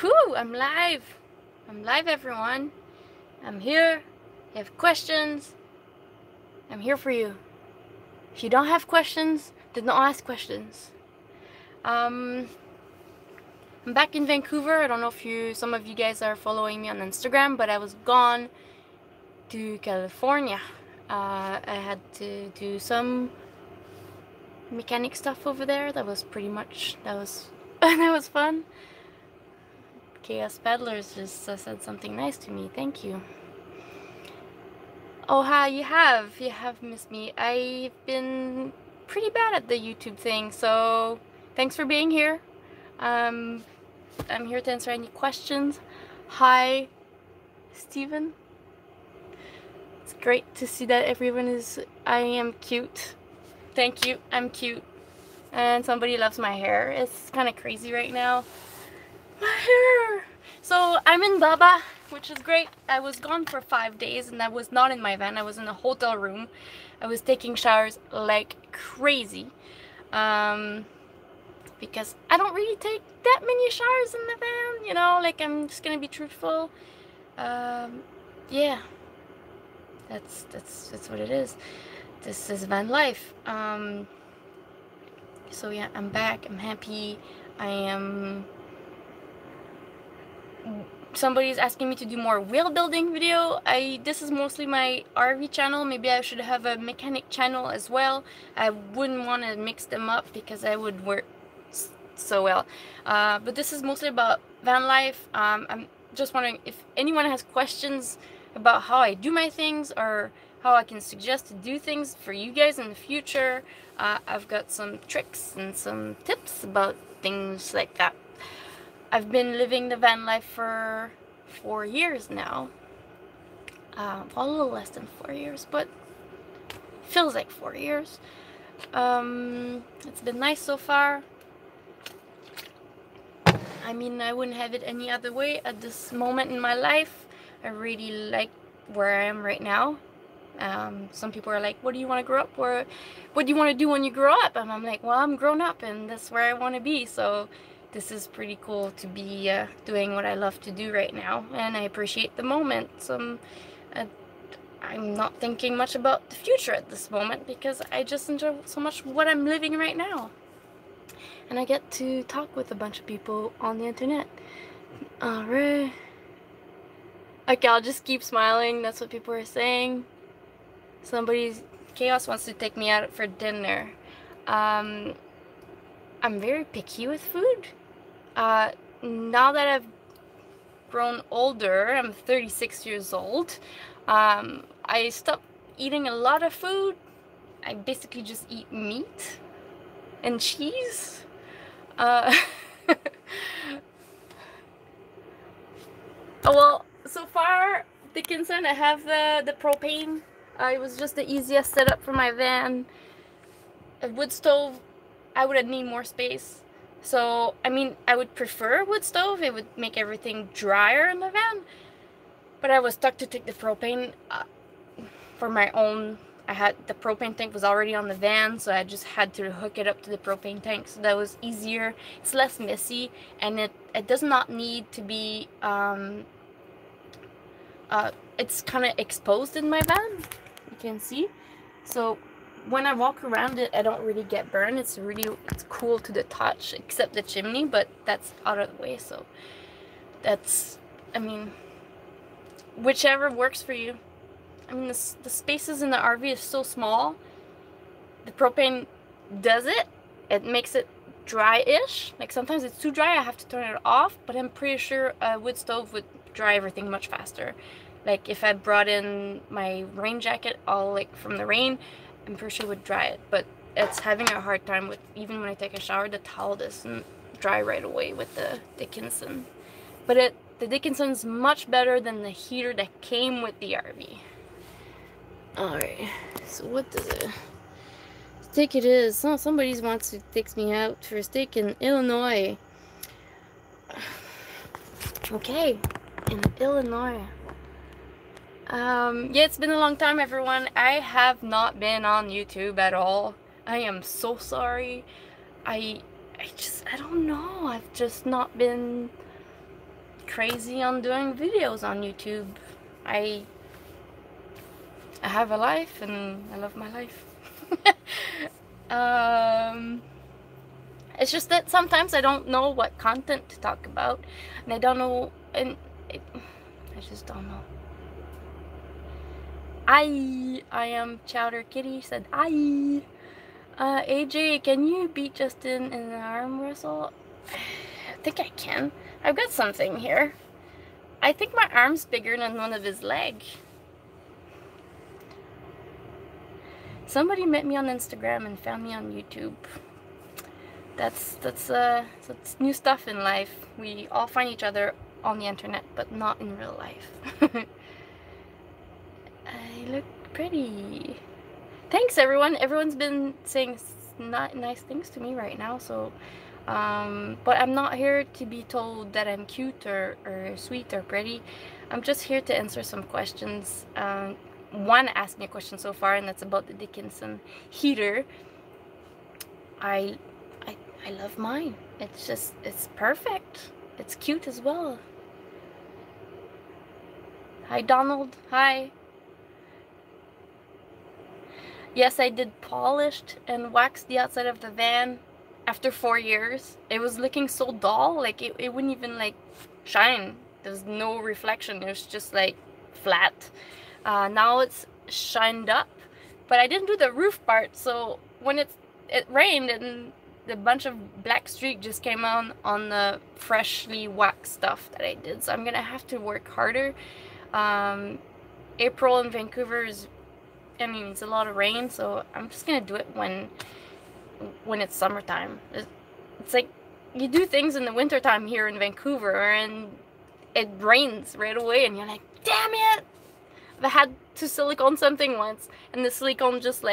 Whew, I'm live. I'm live, everyone. I'm here. You have questions? I'm here for you. If you don't have questions, then don't ask questions. I'm back in Vancouver. I don't know if some of you guys are following me on Instagram, but I was gone to California. I had to do some mechanic stuff over there. That was that was fun. Chaos Peddlers just said something nice to me. Thank you. Oh, hi, you have missed me. I've been pretty bad at the YouTube thing, so thanks for being here. I'm here to answer any questions. Hi, Steven. It's great to see that everyone I am cute. Thank you, I'm cute. And somebody loves my hair. It's kind of crazy right now. My hair! So I'm in Baba, which is great. I was gone for 5 days and I was not in my van. I was in a hotel room. I was taking showers like crazy. Because I don't really take that many showers in the van, you know, like I'm just gonna be truthful. Yeah. That's what it is. This is van life. So yeah, I'm back. I'm happy. Somebody's asking me to do more wheel building video. This is mostly my RV channel. Maybe I should have a mechanic channel as well. I wouldn't want to mix them up because I would work so well. But this is mostly about van life. I'm just wondering if anyone has questions about how I do my things or how I can suggest to do things for you guys in the future. I've got some tricks and some tips about things like that. I've been living the van life for 4 years now. Well, a little less than 4 years, but feels like 4 years. It's been nice so far. I mean, I wouldn't have it any other way at this moment in my life. I really like where I am right now. Some people are like, what do you want to grow up, or what do you want to do when you grow up? And I'm like, well, I'm grown up and that's where I want to be. So this is pretty cool to be doing what I love to do right now, and I appreciate the moment. I'm not thinking much about the future at this moment because I just enjoy so much what I'm living right now. And I get to talk with a bunch of people on the internet. Alright. Okay, I'll just keep smiling. That's what people are saying. Chaos wants to take me out for dinner. I'm very picky with food. Now that I've grown older, I'm 36 years old, I stopped eating a lot of food. I basically just eat meat and cheese. Well, so far, Dickinson, I have the propane. It was just the easiest setup for my van. A wood stove, I would need more space. So, I mean, I would prefer a wood stove. It would make everything drier in the van. But I was stuck to take the propane for my own. The propane tank was already on the van, so I just had to hook it up to the propane tank. So that was easier. It's less messy, and it does not need to be, it's kind of exposed in my van. You can see. So when I walk around it, I don't really get burned. It's cool to the touch, except the chimney, but that's out of the way. So I mean, whichever works for you. I mean, the spaces in the RV is so small. The propane does it. It makes it dry-ish. Like sometimes it's too dry, I have to turn it off, but I'm pretty sure a wood stove would dry everything much faster. Like if I brought in my rain jacket all like from the rain, I'm pretty sure it would dry it. But it's having a hard time with, even when I take a shower, the towel doesn't dry right away with the Dickinson. But the Dickinson's much better than the heater that came with the RV. Alright, so what does it steak it is? Oh, somebody wants to take me out for a steak in Illinois. Okay, in Illinois. Yeah, it's been a long time, everyone. I have not been on YouTube at all. I am so sorry. I don't know. I've just not been crazy on doing videos on YouTube. I have a life and I love my life. It's just that sometimes I don't know what content to talk about, and I don't know, and I just don't know. I am Chowder Kitty said AJ, can you beat Justin in an arm wrestle? I think I can. I've got something here. I think my arm's bigger than one of his legs. Somebody met me on Instagram and found me on YouTube. That's new stuff in life. We all find each other on the internet, but not in real life. I look pretty. Thanks everyone. Everyone's been saying nice things to me right now, so but I'm not here to be told that I'm cute or sweet or pretty. I'm just here to answer some questions. One asked me a question so far, and that's about the Dickinson heater. I love mine. It's perfect. It's cute as well. Hi Donald. Hi. Yes, I did polished and waxed the outside of the van after 4 years. It was looking so dull, like it wouldn't even like shine. There's no reflection. It was just like flat. Now it's shined up, but I didn't do the roof part, so when it rained and the bunch of black streak just came on the freshly waxed stuff that I did, so I'm gonna have to work harder. April in Vancouver is, I mean, it's a lot of rain, so I'm just gonna do it when it's summertime. It's like you do things in the wintertime here in Vancouver and it rains right away and you're like, damn it! I had to silicone something once and the silicone just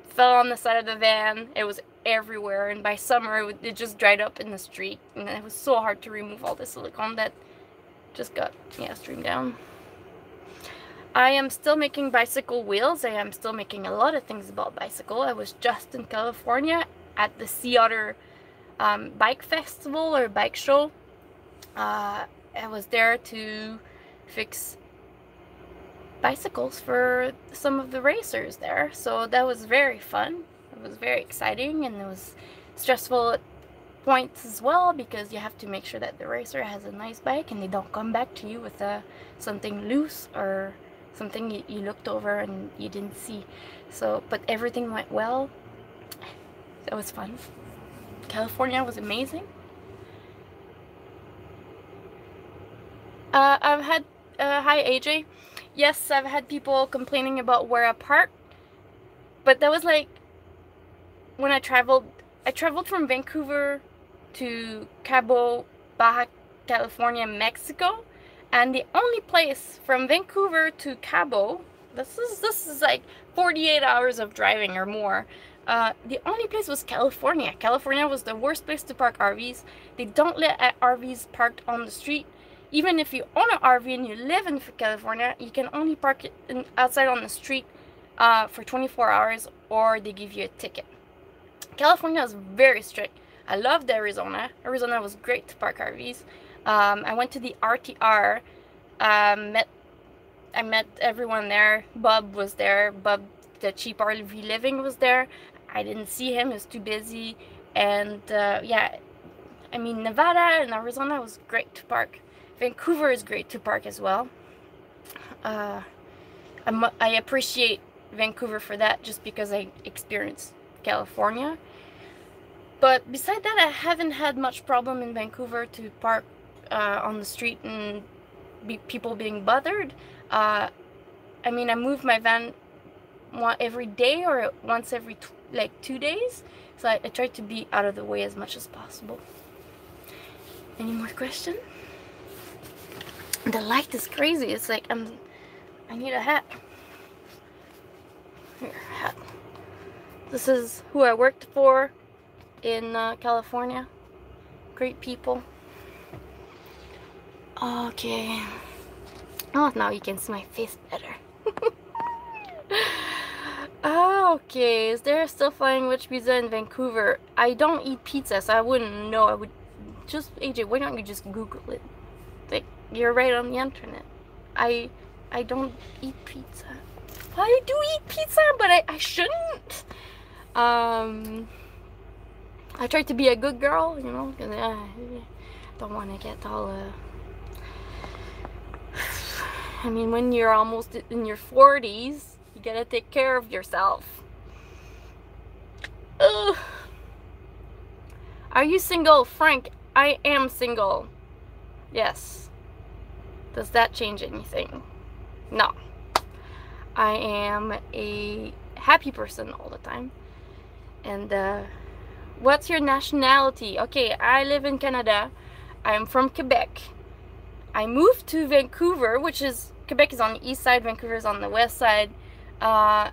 fell on the side of the van. It was everywhere, and by summer it just dried up in the street, and it was so hard to remove all the silicone that just got, yeah, streamed down. I am still making bicycle wheels. I am still making a lot of things about bicycle. I was just in California at the Sea Otter bike festival or bike show. I was there to fix bicycles for some of the racers there, so that was very fun. It was very exciting, and it was stressful at points as well, because you have to make sure that the racer has a nice bike and they don't come back to you with something loose or something you looked over and you didn't see. So, but everything went well. It was fun. California was amazing. I've had hi AJ. Yes, I've had people complaining about where I park, but that was like when I traveled from Vancouver to Cabo, Baja California, Mexico, and the only place from Vancouver to Cabo, this is like 48 hours of driving or more. The only place was California. California was the worst place to park RVs. They don't let RVs parked on the street. Even if you own an RV and you live in California, you can only park it outside on the street for 24 hours, or they give you a ticket. California is very strict. I loved Arizona. Arizona was great to park RVs. I went to the RTR. I met everyone there. Bob was there. Bob, the cheap RV living, was there. I didn't see him. He was too busy. And yeah, I mean, Nevada and Arizona was great to park. Vancouver is great to park as well. I appreciate Vancouver for that, just because I experienced California. But beside that, I haven't had much problem in Vancouver to park on the street and people being bothered. I mean, I move my van every day or once every 2 days, so I try to be out of the way as much as possible. Any more questions? The light is crazy. It's like I need a hat. Here, hat. This is who I worked for in California. Great people. Okay. Oh, now you can see my face better. Okay, is there still flying witch pizza in Vancouver? I don't eat pizza, so I wouldn't know. I would just AJ, why don't you just Google it? Like, you're right on the internet. I don't eat pizza. I do eat pizza, but I shouldn't. I try to be a good girl, you know, and don't want to get all I mean, when you're almost in your 40s, you gotta take care of yourself. Ugh. Are you single, Frank? I am single. Yes. Does that change anything? No. I am a happy person all the time. And what's your nationality? Okay, I live in Canada. I'm from Quebec. I moved to Vancouver, which is, Quebec is on the east side, Vancouver is on the west side,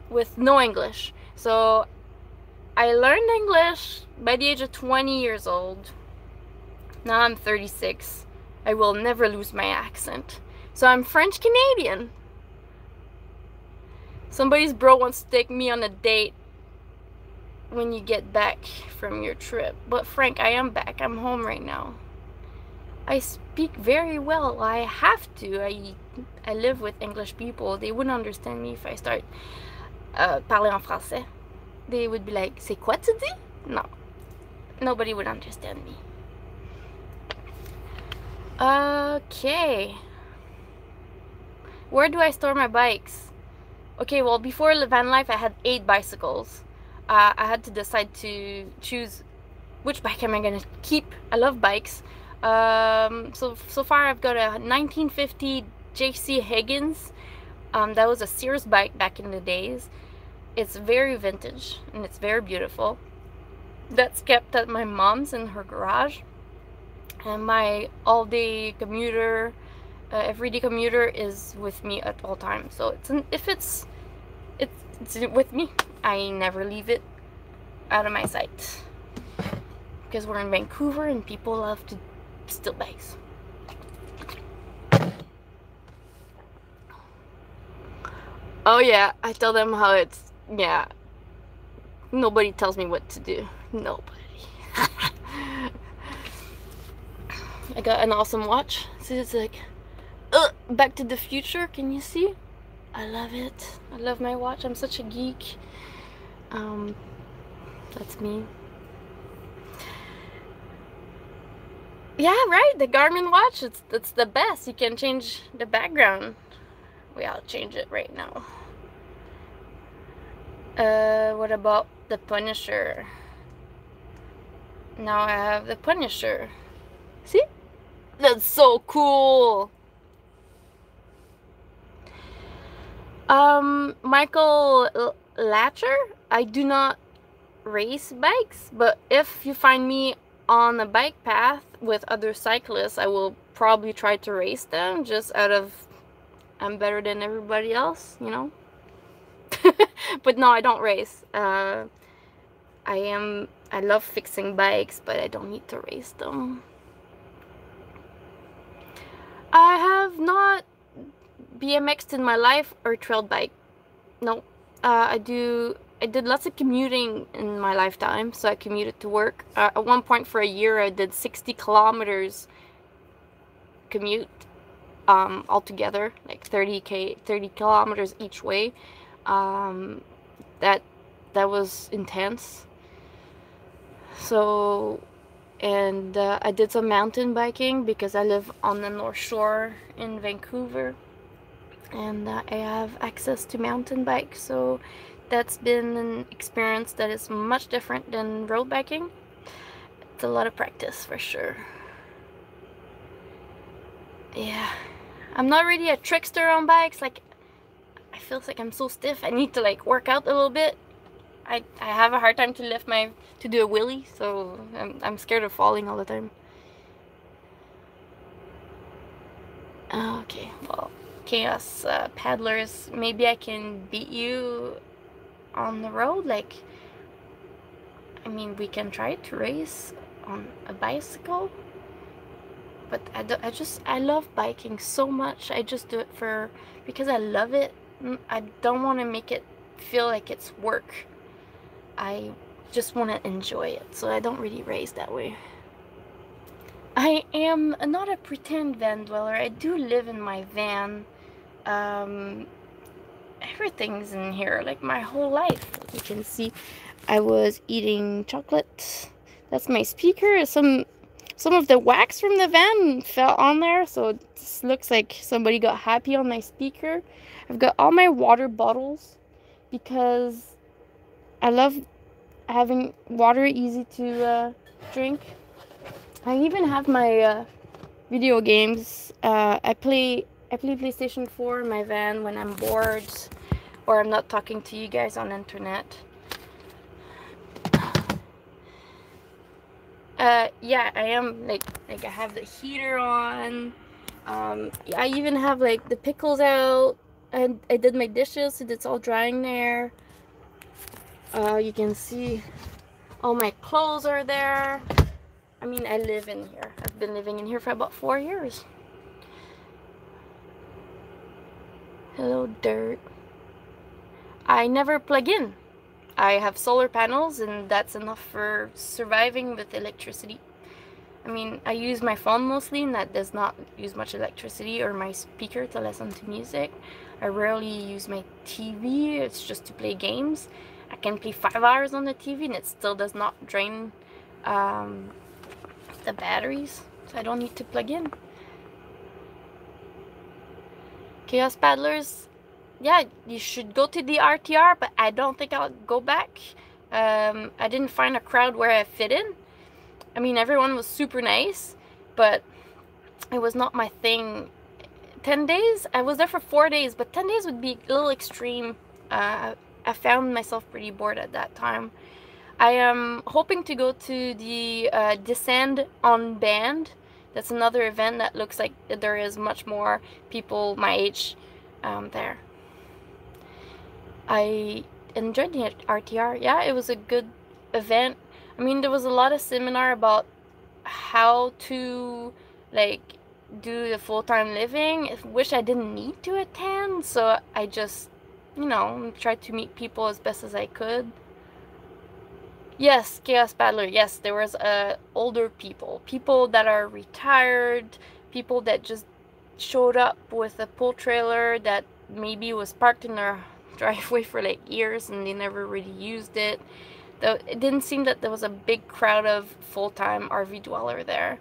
with no English. So I learned English by the age of 20 years old. Now I'm 36. I will never lose my accent. So I'm French Canadian. Somebody's bro wants to take me on a date when you get back from your trip. But Frank, I am back. I'm home right now. I speak very well. I have to. I live with English people. They wouldn't understand me if I start parler en français. They would be like, c'est quoi tu dis? No. Nobody would understand me. Okay. Where do I store my bikes? Okay, well, before van life, I had 8 bicycles. I had to decide to choose which bike am I gonna keep. I love bikes. So far I've got a 1950 JC Higgins. That was a Sears bike back in the days. It's very vintage and it's very beautiful. That's kept at my mom's in her garage. And my all-day commuter, everyday commuter is with me at all times. So it's with me. I never leave it out of my sight. Because we're in Vancouver and people love to steal bikes. Oh yeah, I tell them how it's, yeah. Nobody tells me what to do. Nobody. I got an awesome watch. See, it's like, Back to the Future. Can you see? I love it. I love my watch. I'm such a geek. That's me. Yeah, right. The Garmin watch. It's the best. You can change the background. I'll change it right now. What about the Punisher? Now I have the Punisher. See? That's so cool. Michael Latcher. I do not race bikes, but if you find me on a bike path with other cyclists, I will probably try to race them, just out of I'm better than everybody else, you know. But no, I don't race. I love fixing bikes, but I don't need to race them. I have not BMX'd in my life or trail bike. No. I did lots of commuting in my lifetime, so I commuted to work. At one point for a year, I did 60 kilometers commute altogether, like 30 kilometers each way. That was intense. So, and I did some mountain biking because I live on the North Shore in Vancouver, and I have access to mountain bikes, so that's been an experience that is much different than road biking. It's a lot of practice for sure. Yeah, I'm not really a trickster on bikes. Like, I feel like I'm so stiff. I need to like work out a little bit. I have a hard time to do a wheelie, so I'm scared of falling all the time. Okay, well, Chaos Paddlers, maybe I can beat you on the road. Like, I mean, we can try to race on a bicycle, but I love biking so much. I just do it because I love it. I don't want to make it feel like it's work. I just want to enjoy it, so I don't really race that way. I am not a pretend van dweller. I do live in my van. Everything's in here, like my whole life. You can see I was eating chocolate. That's my speaker. Some of the wax from the van fell on there, so this looks like somebody got happy on my speaker. I've got all my water bottles because I love having water easy to drink. I even have my video games. I play PlayStation 4 in my van when I'm bored or I'm not talking to you guys on internet. Yeah, I am like I have the heater on. I even have like the pickles out. And I did my dishes, so it's all drying there. You can see all my clothes are there. I mean, I live in here. I've been living in here for about 4 years. Hello, dirt. I never plug in. I have solar panels, and that's enough for surviving with electricity. I mean, I use my phone mostly, and that does not use much electricity, or my speaker to listen to music. I rarely use my TV. It's just to play games. I can play 5 hours on the TV, and it still does not drain the batteries, so I don't need to plug in. Chaos Paddlers, yeah, you should go to the RTR, but I don't think I'll go back. I didn't find a crowd where I fit in. I mean, everyone was super nice, but it was not my thing. 10 days? I was there for 4 days, but 10 days would be a little extreme. I found myself pretty bored at that time. I am hoping to go to the Descend on Band. That's another event that looks like there is much more people my age there. I enjoyed the RTR. Yeah, it was a good event. I mean, there was a lot of seminar about how to like do the full-time living. I wish I didn't need to attend, so I just, you know, tried to meet people as best as I could. Yes, Chaos Paddler. Yes, there was older people that are retired, people that just showed up with a pull trailer that maybe was parked in their driveway for like years and they never really used it. Though it didn't seem that there was a big crowd of full-time RV dweller there.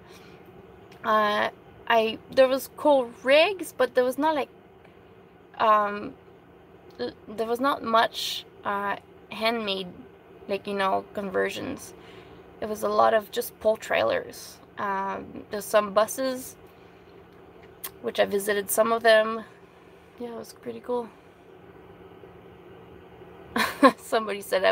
There was cool rigs, but there was not like there was not much handmade, like, you know, conversions. It was a lot of just pull trailers. There's some buses, which I visited some of them. Yeah, it was pretty cool. Somebody said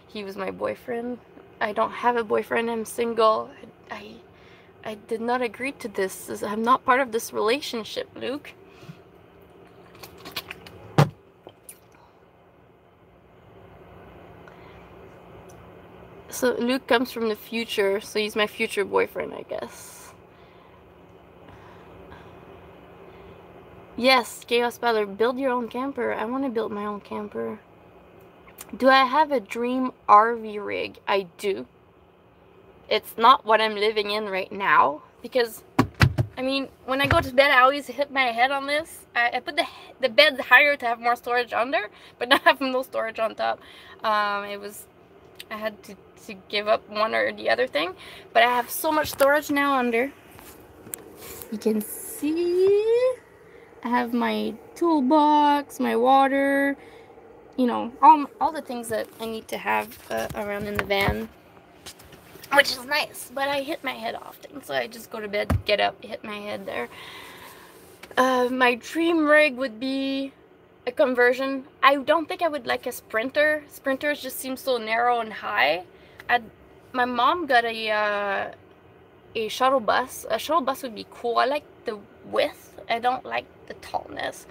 he was my boyfriend. I don't have a boyfriend. I'm single. I did not agree to this. I'm not part of this relationship, Luke. So Luke comes from the future, so he's my future boyfriend, I guess. Yes, Chaos Paddler, build your own camper. I want to build my own camper. Do I have a dream RV rig? I do. It's not what I'm living in right now, because, I mean, when I go to bed, I always hit my head on this. I put the bed higher to have more storage under, but now I have no storage on top. I had to give up one or the other thing, but I have so much storage now under. You can see I have my toolbox, my water, you know, all the things that I need to have around in the van, which is nice. But I hit my head often, so I just go to bed, get up, hit my head there. My dream rig would be a conversion. I don't think I would like a Sprinter. Sprinters just seem so narrow and high. My mom got a shuttle bus. A shuttle bus would be cool. I like the width. I don't like the tallness.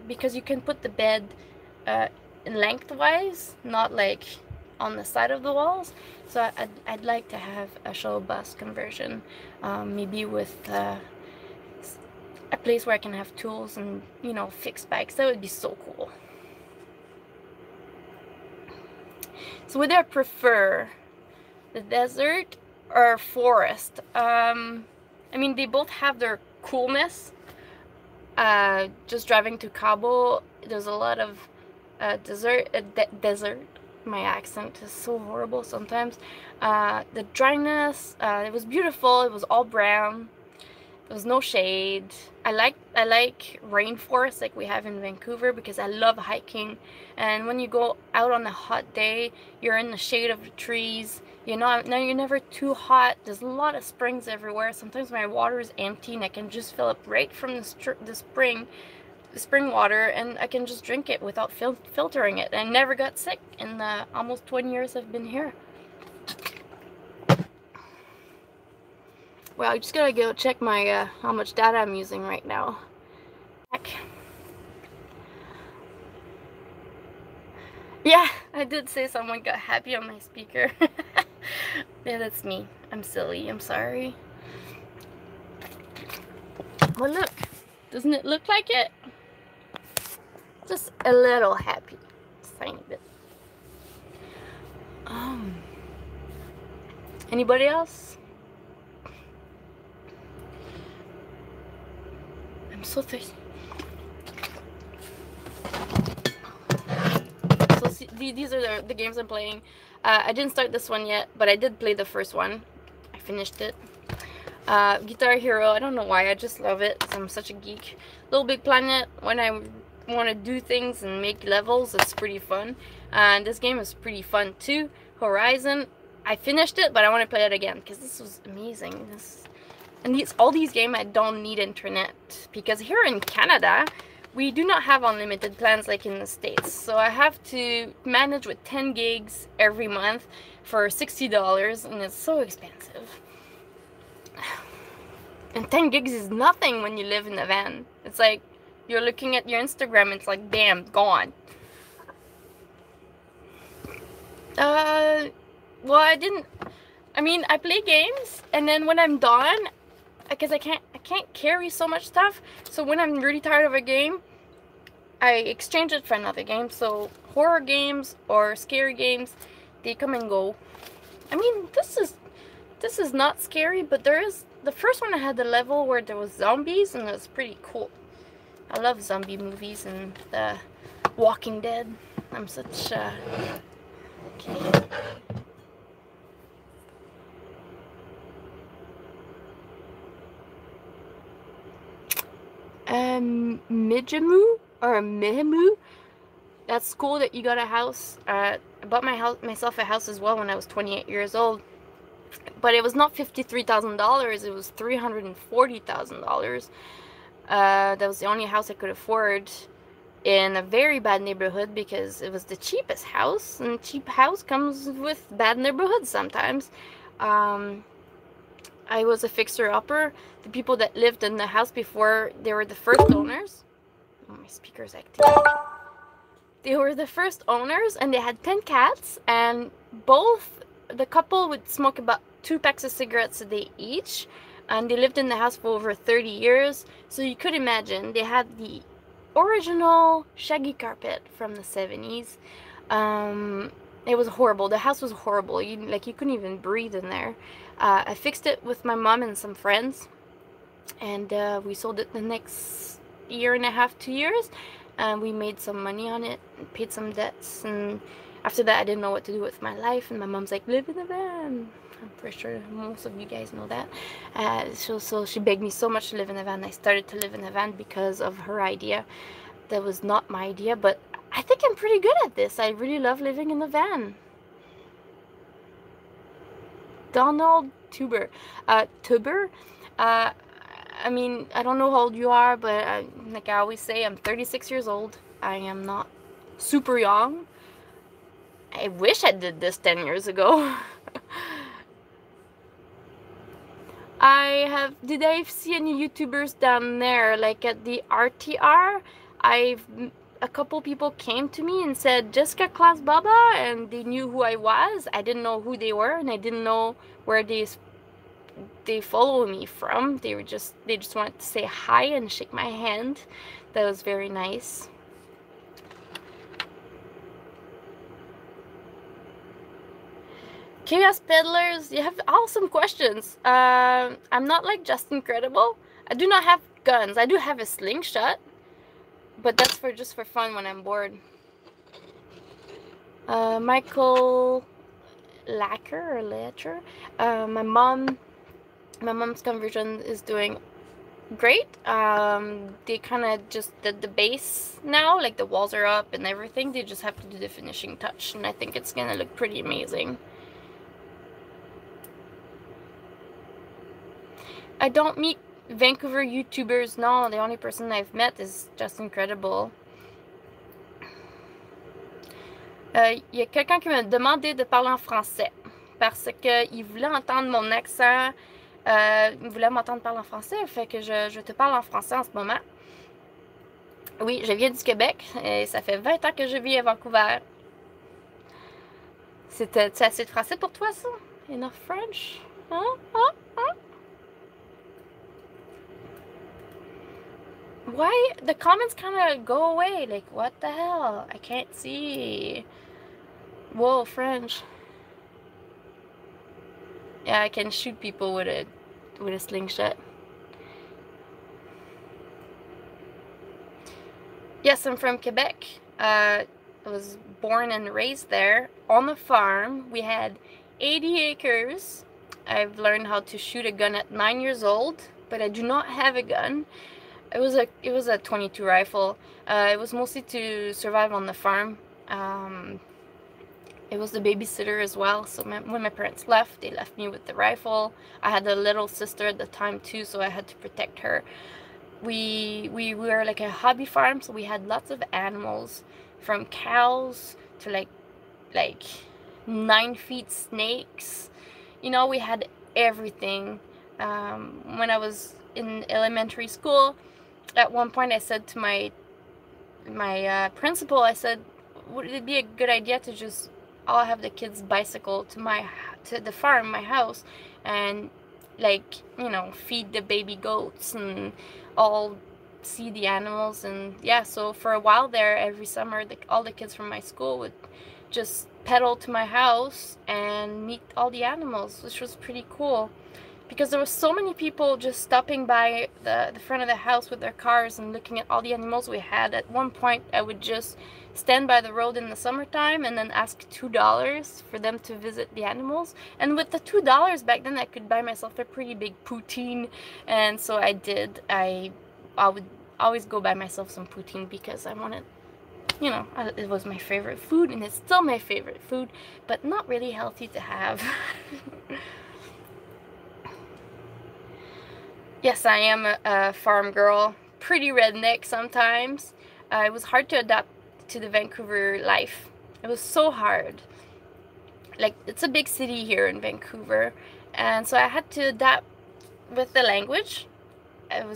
Because you can put the bed lengthwise, not like on the side of the walls. So I'd like to have a shuttle bus conversion, maybe with a place where I can have tools and, you know, fix bikes. That would be so cool. So would I prefer the desert or forest. I mean, they both have their coolness. Just driving to Cabo, there's a lot of desert. My accent is so horrible sometimes. The dryness, it was beautiful. It was all brown. There was no shade. I like rainforest like we have in Vancouver because I love hiking. And when you go out on a hot day, you're in the shade of the trees. You know, now you're never too hot. There's a lot of springs everywhere. Sometimes my water is empty and I can just fill up right from the spring water, and I can just drink it without filtering it. And I never got sick in the almost 20 years I've been here. Well, I just gotta go check my how much data I'm using right now. Yeah, I did say someone got happy on my speaker. Yeah, that's me. I'm silly. I'm sorry. Well, look. Doesn't it look like it? Just a little happy. Just a tiny bit. Anybody else? I'm so thirsty. So see, these are the games I'm playing. I didn't start this one yet, but I did play the first one. I finished it. Guitar Hero, I don't know why, I just love it. I'm such a geek. Little Big Planet, when I want to do things and make levels, it's pretty fun. And this game is pretty fun too. Horizon, I finished it, but I want to play it again because this was amazing. All these games, I don't need internet because here in Canada, we do not have unlimited plans like in the States. So I have to manage with 10 gigs every month for $60, and it's so expensive. And 10 gigs is nothing when you live in a van. It's like you're looking at your Instagram, it's like, bam, gone. Well, I play games, and then when I'm done, because I can't carry so much stuff, so when I'm really tired of a game, I exchange it for another game. So horror games or scary games, they come and go. I mean, this is not scary, but the first one I had the level where there was zombies, and it was pretty cool. I love zombie movies and the Walking Dead. I'm such okay. Mijamu or Mihemu. That's cool that you got a house. I bought myself a house as well when I was 28 years old. But it was not $53,000. It was $340,000. That was the only house I could afford in a very bad neighborhood because it was the cheapest house, and cheap house comes with bad neighborhoods sometimes. I was a fixer-upper. The people that lived in the house before, they were the first owners. Oh, my speaker's acting. They were the first owners, and they had 10 cats, and the couple would smoke about 2 packs of cigarettes a day each, and they lived in the house for over 30 years. So you could imagine they had the original shaggy carpet from the 70s. It was horrible. The house was horrible. You couldn't even breathe in there. I fixed it with my mom and some friends, and we sold it the next year and a half, 2 years, and we made some money on it and paid some debts. And after that, I didn't know what to do with my life, and my mom's like, live in a van. I'm pretty sure most of you guys know that. So she begged me so much to live in a van. I started to live in a van because of her idea. That was not my idea, but I think I'm pretty good at this. I really love living in a van. Donald Tuber. I mean, I don't know how old you are, but like I always say, I'm 36 years old. I am not super young. I wish I did this 10 years ago. Did I see any YouTubers down there, like at the RTR? A couple people came to me and said, Jessica Class Baba, and they knew who I was. I didn't know who they were, and I didn't know where they follow me from. They just wanted to say hi and shake my hand. That was very nice. Chaos Peddlers, you have awesome questions. I'm not like Just Incredible. I do not have guns. I do have a slingshot, but that's just for fun when I'm bored. Michael Lacker or Latcher. My mom's conversion is doing great. They kind of just did the base now, like the walls are up and everything. They just have to do the finishing touch, and I think it's gonna look pretty amazing. I don't meet Vancouver YouTubers, no. The only person I've met is Just Incredible. Y a quelqu'un qui m'a demandé de parler en français parce qu'il voulait entendre mon accent. Il voulait m'entendre parler en français, fait que je te parle en français en ce moment. Oui, je viens du Québec et ça fait 20 ans que je vis à Vancouver. C'est assez de français pour toi, ça? Enough French? Hein? Hein? Hein? Why? The comments kind of go away. Like, what the hell? I can't see. Whoa, French. Yeah, I can shoot people with a slingshot. Yes, I'm from Quebec. I was born and raised there on a farm. We had 80 acres. I've learned how to shoot a gun at 9 years old, but I do not have a gun. It was a 22 rifle. It was mostly to survive on the farm. It was the babysitter as well. So when my parents left, they left me with the rifle. I had a little sister at the time too, so I had to protect her. We were like a hobby farm, so we had lots of animals, from cows to like 9 feet snakes. You know, we had everything. When I was in elementary school, at one point I said to my principal, I said, would it be a good idea to just all have the kids bicycle to the farm, my house, and like, you know, feed the baby goats and all see the animals. And yeah, so for a while there, every summer, all the kids from my school would just pedal to my house and meet all the animals, which was pretty cool. Because there were so many people just stopping by the front of the house with their cars and looking at all the animals we had. At one point, I would just stand by the road in the summertime and then ask $2 for them to visit the animals. And with the $2 back then, I could buy myself a pretty big poutine. And so I did. I would always go buy myself some poutine because I wanted, you know, it was my favorite food, and it's still my favorite food, but not really healthy to have. Yes, I am a farm girl, pretty redneck sometimes. It was hard to adapt to the Vancouver life. It was so hard. Like, it's a big city here in Vancouver, and so I had to adapt with the language. That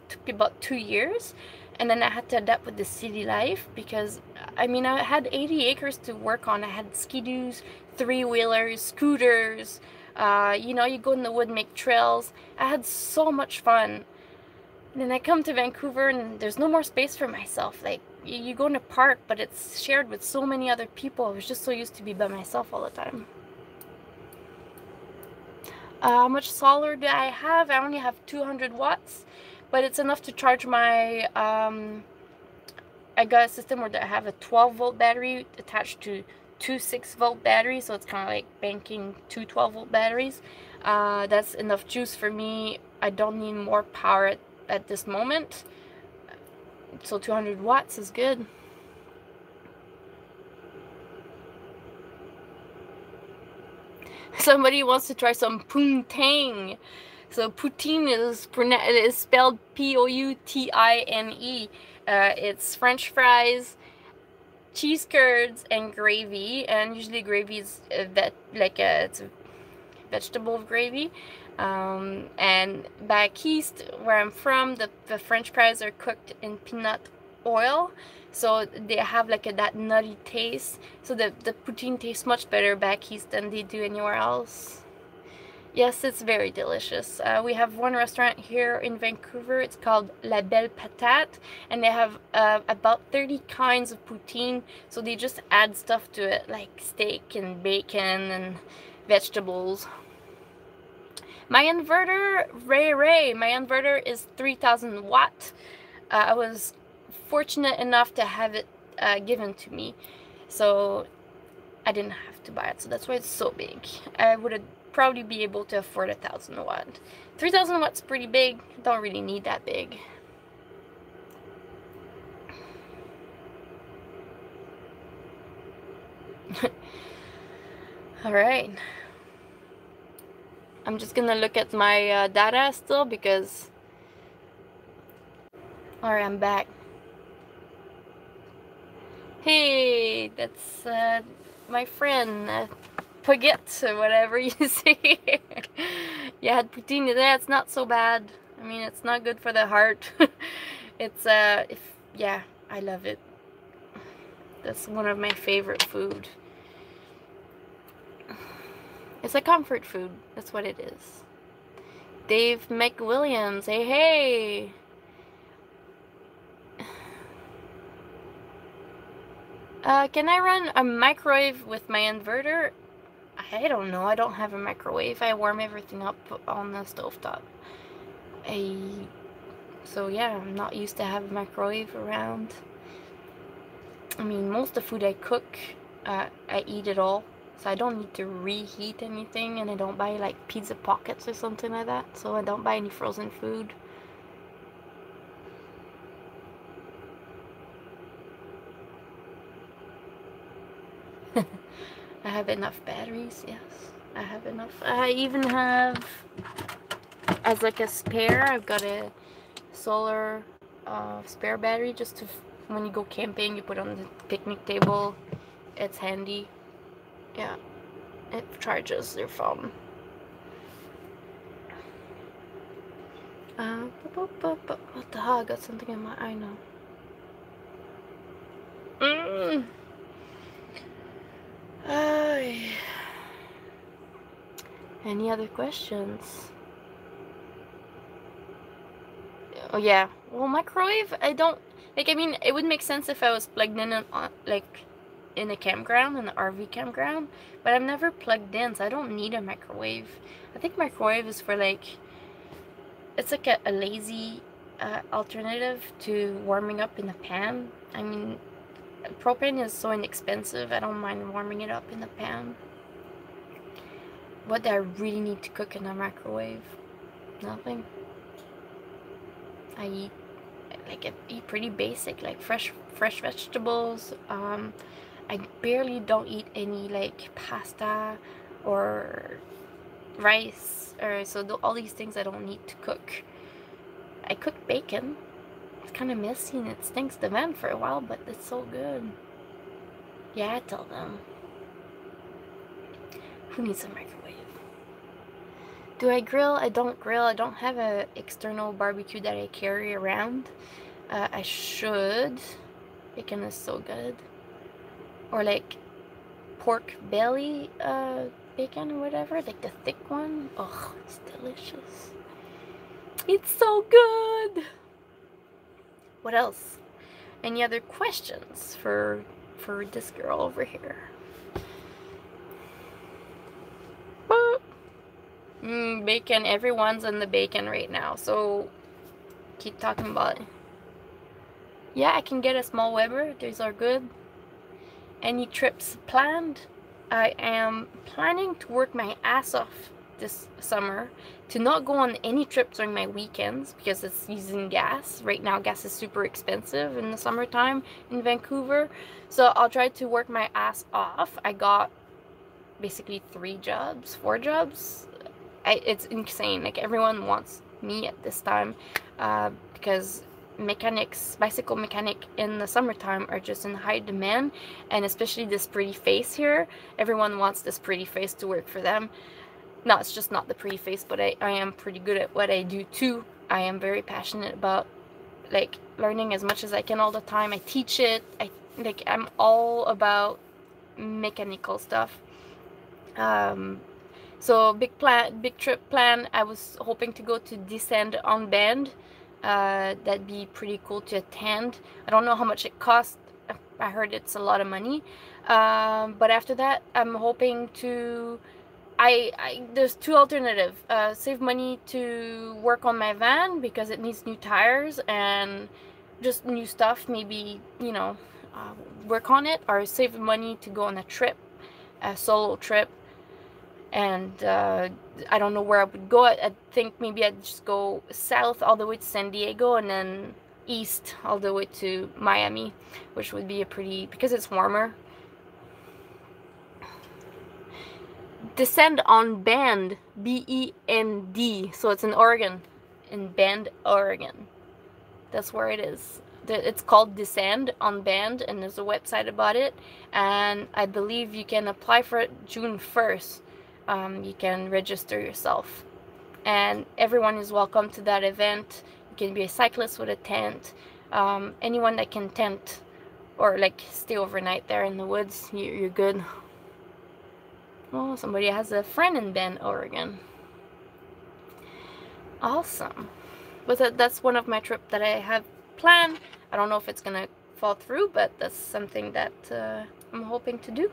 took me about 2 years, and then I had to adapt with the city life because, I mean, I had 80 acres to work on. I had ski-doos, three-wheelers, scooters. You know, you go in the wood, make trails. I had so much fun. And then I come to Vancouver and there's no more space for myself. Like, you go in a park, but it's shared with so many other people. I was just so used to be by myself all the time. How much solar do I have? I only have 200 watts, but it's enough to charge my, I got a system where I have a 12-volt battery attached to 2 6-volt batteries, so it's kind of like banking 2 12-volt batteries. That's enough juice for me. I don't need more power at this moment, so 200 watts is good. Somebody wants to try some poutine. So poutine is spelled P-O-U-T-I-N-E. It's French fries, cheese curds, and gravy. And usually gravy is it's a vegetable gravy. And back east, where I'm from, the French fries are cooked in peanut oil, so they have like that nutty taste. So the poutine tastes much better back east than they do anywhere else. Yes, it's very delicious. We have one restaurant here in Vancouver. It's called La Belle Patate, and they have about 30 kinds of poutine. So they just add stuff to it, like steak and bacon and vegetables. My inverter, my inverter is 3000 watt. I was fortunate enough to have it given to me, so I didn't have to buy it, so that's why it's so big. I would probably be able to afford 1000 watt. 3000 watts pretty big. Don't really need that big. Alright. I'm just gonna look at my data still because... Alright, I'm back. Hey, that's my friend, Paget, or whatever you say. Yeah, poutine, it's not so bad. I mean, it's not good for the heart. It's, yeah, I love it. That's one of my favorite food. It's a comfort food. That's what it is. Dave McWilliams, hey, hey. Can I run a microwave with my inverter? I don't know. I don't have a microwave. I warm everything up on the stovetop. So yeah, I'm not used to have a microwave around. I mean, most of the food I cook, I eat it all. So I don't need to reheat anything, and I don't buy like pizza pockets or something like that. So I don't buy any frozen food. I have enough batteries, yes. I have enough. I even have, as like a spare, I've got a solar spare battery just to, when you go camping, you put on the picnic table. It's handy. Yeah, it charges your phone. What the hell? I got something in my eye now. Any other questions? Oh yeah. Well, microwave, I don't like. I mean, it would make sense if I was plugged in like in a campground, in an RV campground. But I've never plugged in, so I don't need a microwave. I think microwave is for like, it's like a lazy alternative to warming up in a pan. I mean, propane is so inexpensive. I don't mind warming it up in a pan. What do I really need to cook in a microwave? Nothing. I eat pretty basic, like fresh vegetables. I barely don't eat any like pasta or rice, or so all these things I don't need to cook. I cook bacon. It's kind of messy and it stinks the van for a while, but it's so good. Yeah, I tell them. Who needs a microwave? Do I grill? I don't grill. I don't have an external barbecue that I carry around. I should. Bacon is so good. Or like pork belly bacon or whatever, like the thick one. Oh, it's delicious. It's so good. What else? Any other questions for this girl over here? Bacon. Everyone's on the bacon right now, so keep talking about it. Yeah, I can get a small Weber. These are good. Any trips planned? I am planning to work my ass off this summer to not go on any trips during my weekends because it's using gas. Right now, gas is super expensive in the summertime in Vancouver. So I'll try to work my ass off. I got basically 4 jobs. It's insane. Like, everyone wants me at this time because bicycle mechanic in the summertime are just in high demand, and especially this pretty face here. Everyone wants this pretty face to work for them. No, it's just not the pretty face, but I am pretty good at what I do too. I am very passionate about like learning as much as I can all the time. I teach it. I'm all about mechanical stuff. So big trip plan. I was hoping to go to Descend on Bend. That'd be pretty cool to attend. I don't know how much it costs. I heard it's a lot of money. But after that, I'm hoping to there's two alternatives. Save money to work on my van because it needs new tires and just new stuff, maybe, you know, work on it, or save money to go on a trip, a solo trip. And I don't know where I would go. I think maybe I'd just go south all the way to San Diego and then east all the way to Miami, which would be a pretty, because it's warmer. Descend on Bend, B-E-N-D, so it's in Oregon, in Bend, Oregon. That's where it is. It's called Descend on Bend, and there's a website about it, and I believe you can apply for it June 1st. You can register yourself, and everyone is welcome to that event. You can be a cyclist with a tent, anyone that can tent or like stay overnight there in the woods, you're good. Oh, somebody has a friend in Bend, Oregon. Awesome. But that's one of my trips that I have planned. I don't know if it's gonna fall through, but that's something that I'm hoping to do.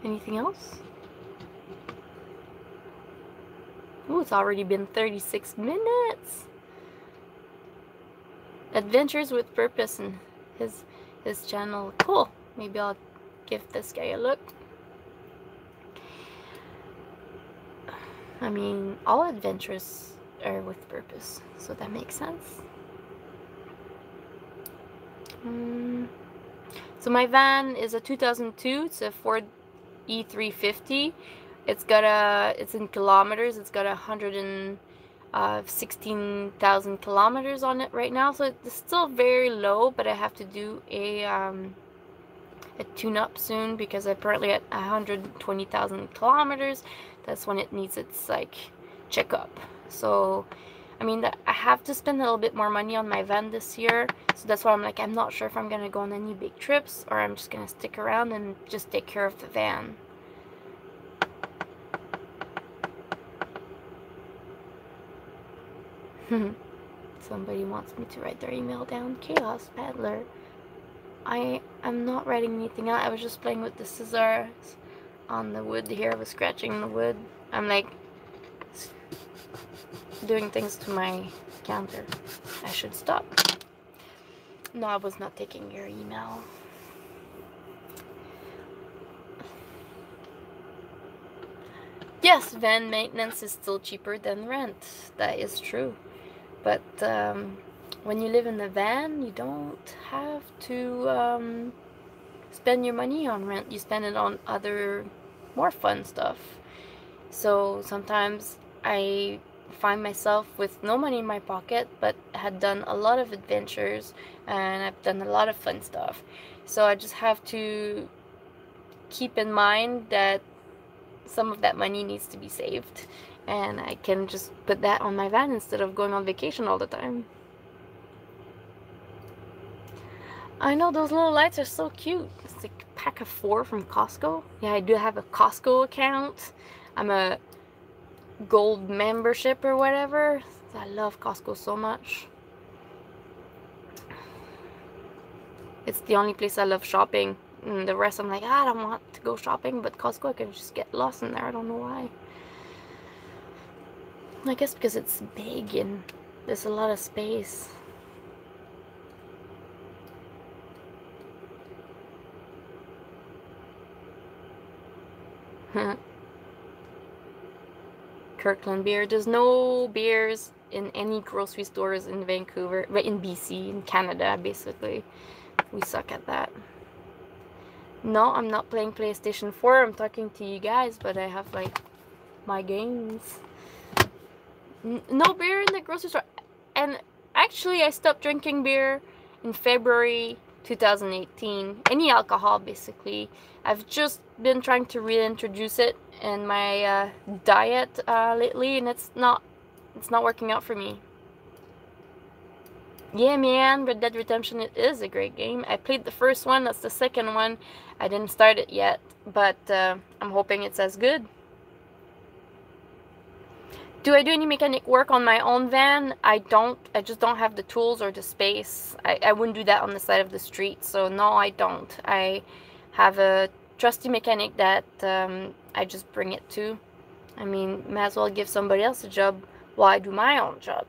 Anything else? Oh, it's already been 36 minutes. Adventures with Purpose and his channel. Cool. Maybe I'll give this guy a look. I mean, all adventures are with purpose, so that makes sense. So my van is a 2002. It's a Ford E350. It's in kilometers. It's got 116,000 kilometers on it right now, so it's still very low, but I have to do a tune-up soon because apparently at 120,000 kilometers, that's when it needs its like checkup. So I mean, I have to spend a little bit more money on my van this year, so that's why I'm like, I'm not sure if I'm gonna go on any big trips or I'm just gonna stick around and just take care of the van. Somebody wants me to write their email down. Chaos Paddler. I'm not writing anything out. I was just playing with the scissors on the wood here. I was scratching the wood. I'm like doing things to my counter. I should stop. No, I was not taking your email. Yes, van maintenance is still cheaper than rent. That is true. But when you live in the van, you don't have to spend your money on rent. You spend it on other more fun stuff. So sometimes I find myself with no money in my pocket, but had done a lot of adventures and I've done a lot of fun stuff. So I just have to keep in mind that some of that money needs to be saved, and I can just put that on my van instead of going on vacation all the time. I know, those little lights are so cute. It's like a pack of 4 from Costco. Yeah, I do have a Costco account. I'm a gold membership or whatever. I love Costco so much. It's the only place I love shopping. And the rest I'm like, I don't want to go shopping, but Costco I can just get lost in there. I don't know why. I guess because it's big and there's a lot of space. Kirkland beer. There's no beers in any grocery stores in Vancouver, in BC, in Canada, basically. We suck at that. No, I'm not playing PlayStation 4. I'm talking to you guys, but I have like my games. No beer in the grocery store. And actually, I stopped drinking beer in February 2018. Any alcohol, basically. I've just been trying to reintroduce it in my diet lately, and it's not working out for me. Yeah, man, Red Dead Redemption, it is a great game. I played the first one. That's the second one. I didn't start it yet, but I'm hoping it's as good. Do I do any mechanic work on my own van? I don't. I just don't have the tools or the space. I wouldn't do that on the side of the street. So no, I don't. I have a trusty mechanic that I just bring it to. I mean, might as well give somebody else a job while I do my own job.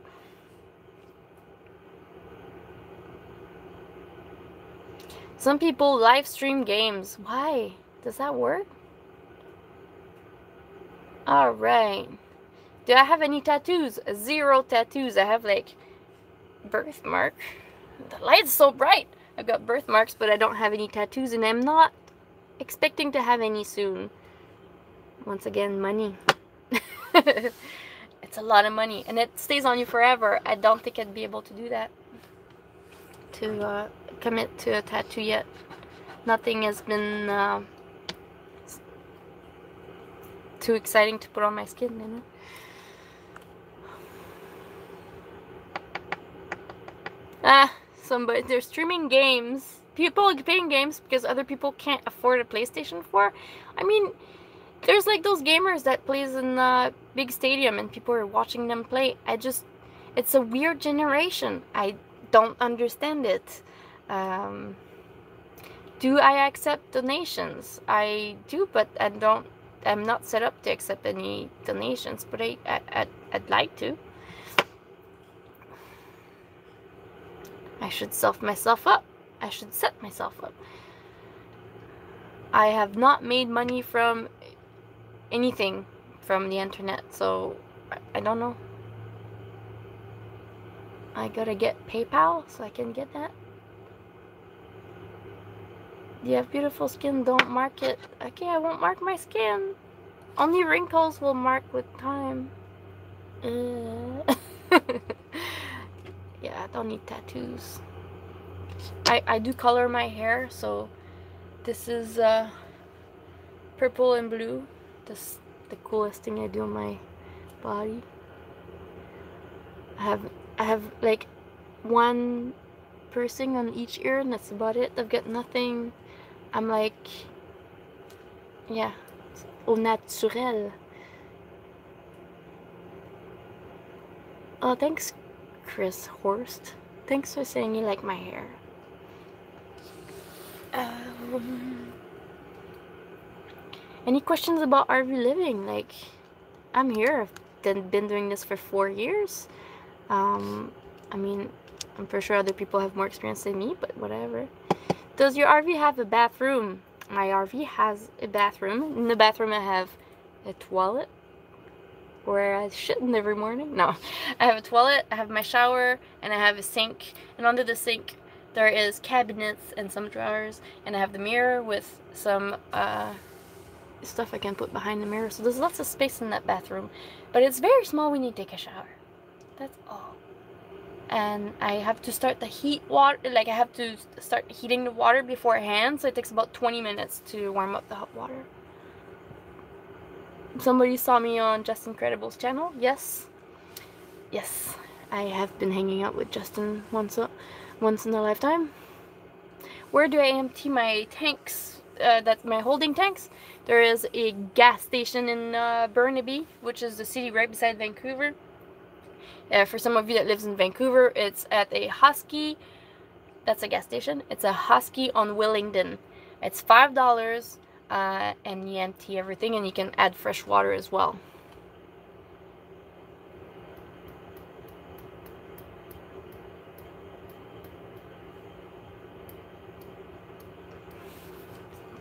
Some people live stream games. Why? Does that work? Alright. Do I have any tattoos? 0 tattoos. I have like birthmark. The light's so bright. I've got birthmarks, but I don't have any tattoos, and I'm not expecting to have any soon. Once again, money. It's a lot of money, and it stays on you forever. I don't think I'd be able to do that. To commit to a tattoo yet. Nothing has been too exciting to put on my skin, you know. Somebody, they're streaming games. People are playing games because other people can't afford a PlayStation 4. I mean, there's like those gamers that plays in a big stadium and people are watching them play. It's a weird generation. I don't understand it. Do I accept donations? I do, but I'm not set up to accept any donations, but I'd like to. I should self myself up. I should set myself up. I have not made money from anything from the internet, so I don't know. I gotta get PayPal so I can get that. You have beautiful skin, don't mark it. Okay, I won't mark my skin. Only wrinkles will mark with time. Yeah, I don't need tattoos. I do color my hair, so this is purple and blue. This the coolest thing I do on my body. I have like one piercing on each ear, and that's about it. I've got nothing. I'm like, yeah, au naturel. Oh, thanks, Chris Horst. Thanks for saying you like my hair. Any questions about RV living? Like, I'm here. I've been doing this for 4 years. I mean, I'm pretty sure other people have more experience than me, but whatever. Does your RV have a bathroom? My RV has a bathroom. In the bathroom, I have a toilet where I shit in every morning. No, I have a toilet, I have my shower, and I have a sink. And under the sink, there is cabinets and some drawers, and I have the mirror with some stuff I can put behind the mirror. So there's lots of space in that bathroom, but it's very small when you take a shower. That's all. And I have to start the heat water, like I have to start heating the water beforehand, so it takes about 20 minutes to warm up the hot water. Somebody saw me on Justin Credible's channel. Yes, I have been hanging out with Justin once in a lifetime. Where do I empty my tanks? That's my holding tanks. There is a gas station in Burnaby, which is the city right beside Vancouver. For some of you that lives in Vancouver, it's at a Husky. That's a gas station. It's a Husky on Willingdon. It's $5, and you empty everything, and you can add fresh water as well.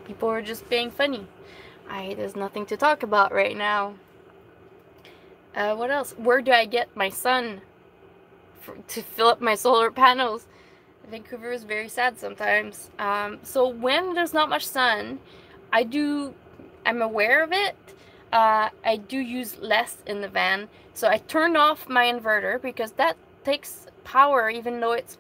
People are just being funny. There's nothing to talk about right now. What else? Where do I get my sun to fill up my solar panels? Vancouver is very sad sometimes. So when there's not much sun, I'm aware of it. I do use less in the van. So I turned off my inverter because that takes power even though it's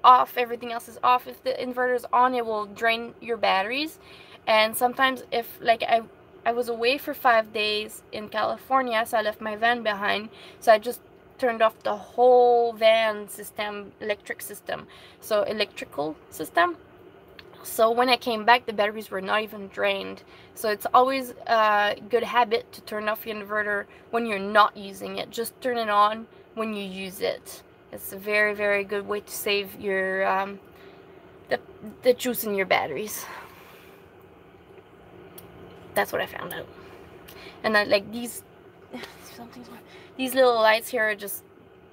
off, everything else is off. If the inverter is on, it will drain your batteries. And sometimes if like I was away for 5 days in California, so I left my van behind. So I just turned off the whole van system, electrical system. So when I came back, the batteries were not even drained. So it's always a good habit to turn off your inverter when you're not using it. Just turn it on when you use it. It's a very, very good way to save your the juice in your batteries. That's what I found out. And then like these little lights here are just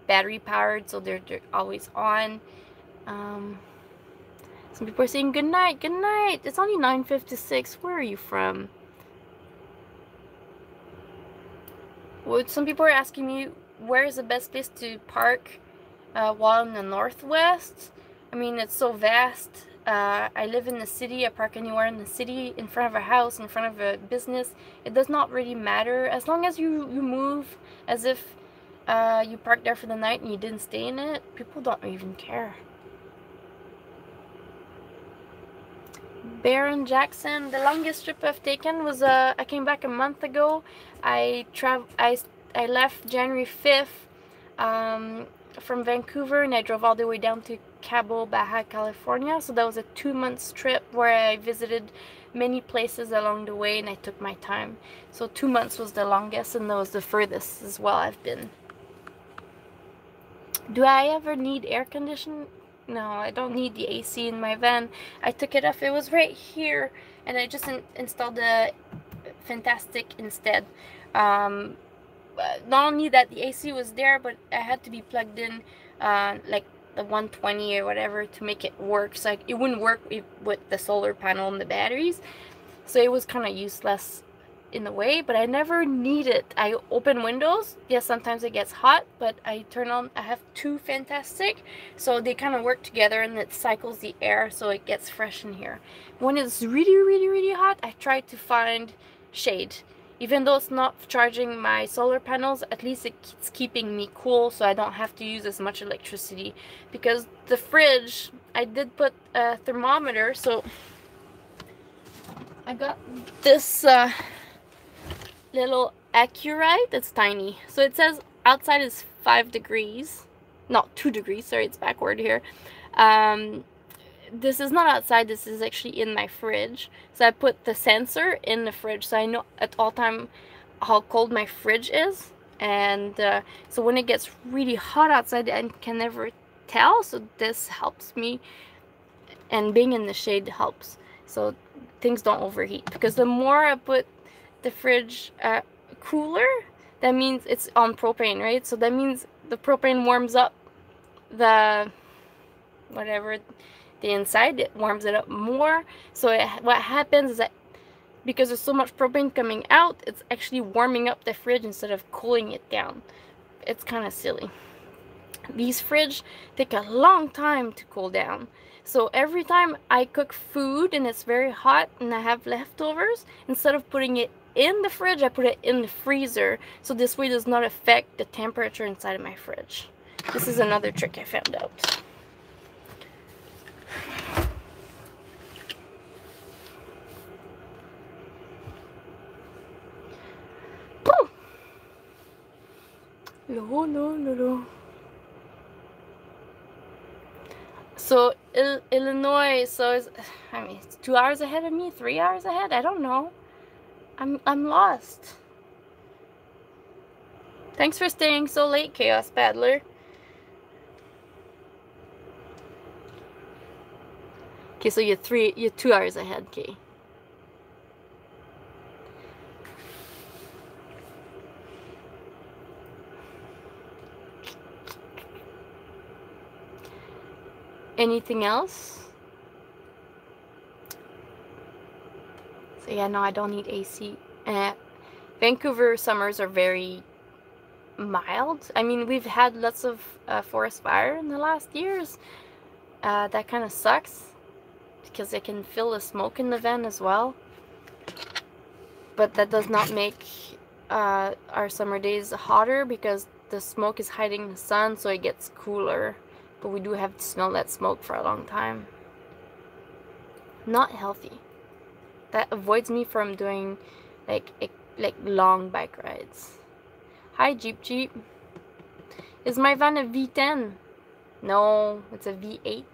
battery powered, so they're always on. Some people are saying good night, good night. It's only 9:56. Where are you from? Well, some people are asking me where is the best place to park while in the Northwest. I mean, it's so vast. I live in the city. I park anywhere in the city, in front of a house, in front of a business. It does not really matter as long as you move as if you parked there for the night and you didn't stay in it. People don't even care. Baron Jackson, the longest trip I've taken was I came back a month ago. I left January 5th from Vancouver, and I drove all the way down to Cabo, Baja California. So that was a 2-month trip where I visited many places along the way, and I took my time. So 2 months was the longest, and that was the furthest as well I've been. Do I ever need air conditioning? No, I don't need the AC in my van. I took it off. It was right here, and I just installed the Fantastic instead. Not only that the AC was there, but I had to be plugged in like the 120 or whatever to make it work. So it wouldn't work with the solar panel and the batteries. So it was kind of useless in the way, but I never need it. I open windows. Yes, sometimes it gets hot, but I have 2 Fantastic, so they kind of work together, and it cycles the air so it gets fresh in here. When it's really, really, really hot, I try to find shade. Even though it's not charging my solar panels, at least it's keeping me cool, so I don't have to use as much electricity. Because the fridge, I did put a thermometer, so I got this little Accurite. It's tiny, so it says outside is 5 degrees, not 2 degrees, sorry, it's backward here. This is not outside, this is actually in my fridge. So I put the sensor in the fridge, so I know at all time how cold my fridge is. And so when it gets really hot outside, I can never tell, so this helps me. And being in the shade helps, so things don't overheat. Because the more I put the fridge cooler, that means it's on propane, right? So that means the propane warms up the whatever the inside, it warms it up more. So what happens is that because there's so much propane coming out, it's actually warming up the fridge instead of cooling it down. It's kind of silly. These fridge take a long time to cool down. So every time I cook food and it's very hot and I have leftovers, instead of putting it in the fridge, I put it in the freezer. So this way it does not affect the temperature inside of my fridge. This is another trick I found out. No. So Illinois, so it's 2 hours ahead of me, 3 hours ahead. I don't know. I'm lost. Thanks for staying so late, Chaos Paddler. Okay, so you're 2 hours ahead, okay. Anything else? So yeah, no, I don't need AC. Vancouver summers are very mild. I mean, we've had lots of forest fire in the last years. That kind of sucks because I can feel the smoke in the van as well. But that does not make our summer days hotter because the smoke is hiding the sun, so it gets cooler. But we do have to smell that smoke for a long time. Not healthy. That avoids me from doing like long bike rides. Hi Jeep. Is my van a V10? No, it's a V8.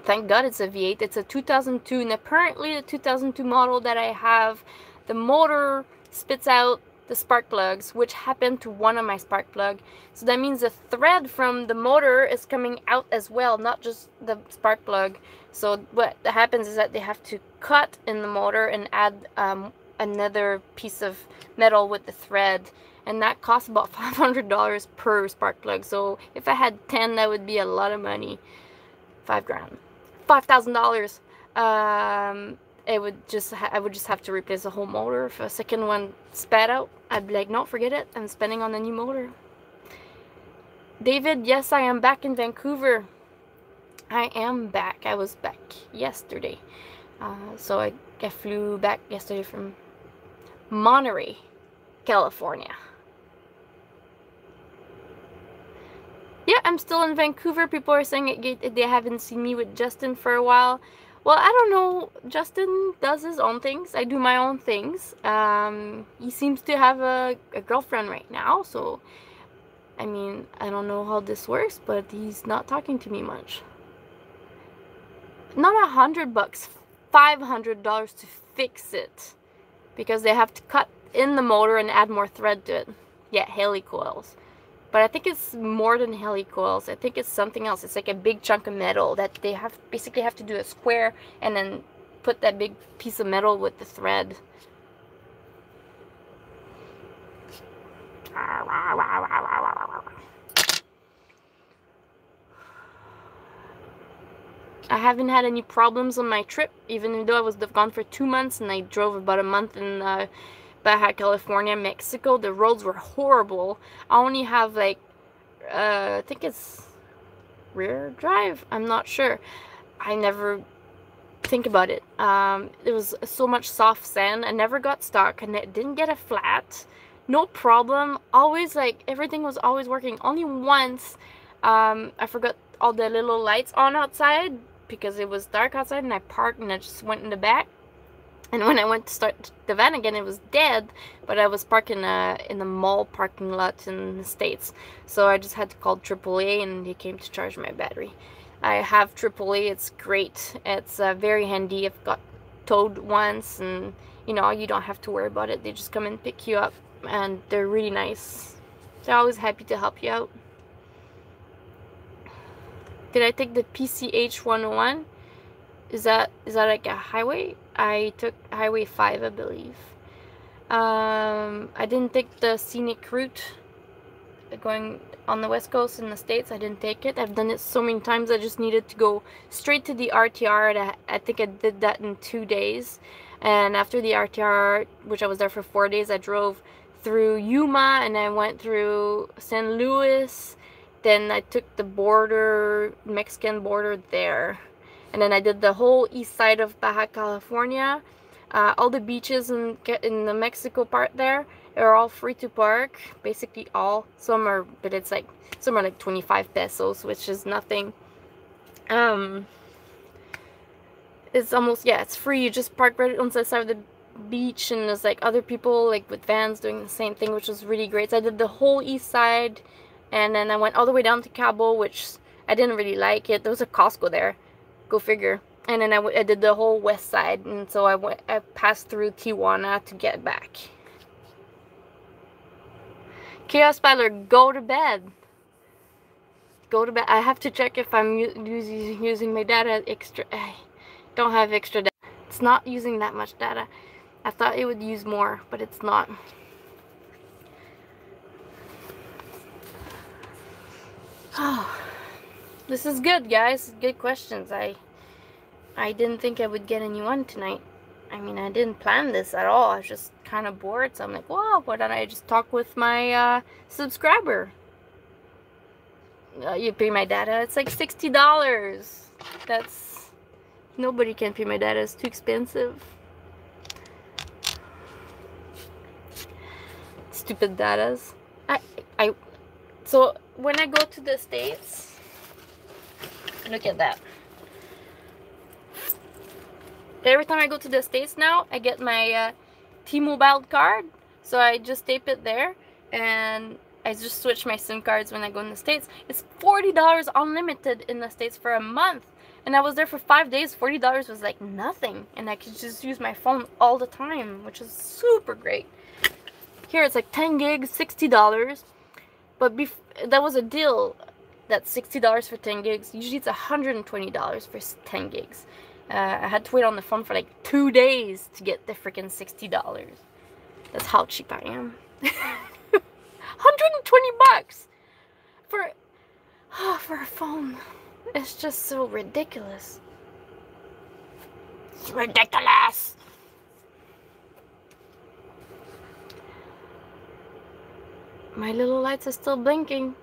Thank God it's a V8. It's a 2002, and apparently the 2002 model that I have, the motor spits out the spark plugs, which happened to one of my spark plug. So that means the thread from the motor is coming out as well, not just the spark plug. So what happens is that they have to cut in the motor and add another piece of metal with the thread, and that costs about $500 per spark plug. So if I had 10, that would be a lot of money. $5,000. I would just have to replace the whole motor. If a second one spat out, I'd be like, no, forget it, I'm spending on a new motor. David, yes, I am back in Vancouver. I am back. I was back yesterday. So I flew back yesterday from Monterey, California. Yeah, I'm still in Vancouver. People are saying they haven't seen me with Justin for a while. Well, I don't know. Justin does his own things. I do my own things. He seems to have a girlfriend right now. So, I mean, I don't know how this works, but he's not talking to me much. Not $100, $500 to fix it. Because they have to cut in the motor and add more thread to it. Yeah, helicoils. But I think it's more than helicoils. I think it's something else. It's like a big chunk of metal that they basically have to do a square and then put that big piece of metal with the thread. I haven't had any problems on my trip, even though I was gone for 2 months and I drove about a month in Baja California, Mexico. The roads were horrible. I only have like, I think it's rear drive. I'm not sure. I never think about it. It was so much soft sand. I never got stuck and it didn't get a flat. No problem. Always like everything was always working. Only once I forgot all the little lights on outside because it was dark outside and I parked and I just went in the back. And when I went to start the van again, it was dead, but I was parking in the mall parking lot in the States. So I just had to call AAA and they came to charge my battery. I have AAA, it's great. It's very handy. I've got towed once and, you know, you don't have to worry about it. They just come and pick you up and they're really nice. They're always happy to help you out. Did I take the PCH 101? Is that like a highway? I took Highway 5, I believe. I didn't take the scenic route going on the west coast in the States. I didn't take it. I've done it so many times. I just needed to go straight to the RTR, and I think I did that in 2 days. And after the RTR, which I was there for 4 days, I drove through Yuma and I went through San Luis. Then I took the border, Mexican border there. And then I did the whole east side of Baja California. All the beaches in the Mexico part there are all free to park. Basically all. Some are, but it's like, some are like 25 pesos, which is nothing. It's almost, yeah, it's free. You just park right on the side of the beach, and there's like other people like with vans doing the same thing, which was really great. So I did the whole east side, and then I went all the way down to Cabo, which I didn't really like it. There was a Costco there. Go figure. And then I did the whole west side, and so I passed through Tijuana to get back. Chaos Battler, go to bed. Go to bed. I have to check if I'm using my data extra. I don't have extra data. It's not using that much data. I thought it would use more, but it's not. Oh. This is good, guys. Good questions. I didn't think I would get a new one tonight. I mean, I didn't plan this at all. I was just kind of bored, so I'm like, wow, why don't I just talk with my subscriber? You pay my data. It's like $60. That's... Nobody can pay my data. It's too expensive. Stupid datas. So, when I go to the States... Look at that. Every time I go to the States now, I get my T-Mobile card. So I just tape it there. And I just switch my SIM cards when I go in the States. It's $40 unlimited in the States for a month. And I was there for 5 days. $40 was like nothing. And I could just use my phone all the time, which is super great. Here it's like 10 gigs, $60. But that was a deal. That's $60 for 10 gigs. Usually it's $120 for 10 gigs. I had to wait on the phone for like 2 days to get the freaking $60. That's how cheap I am. 120 bucks for a phone. It's just so ridiculous. It's ridiculous. My little lights are still blinking.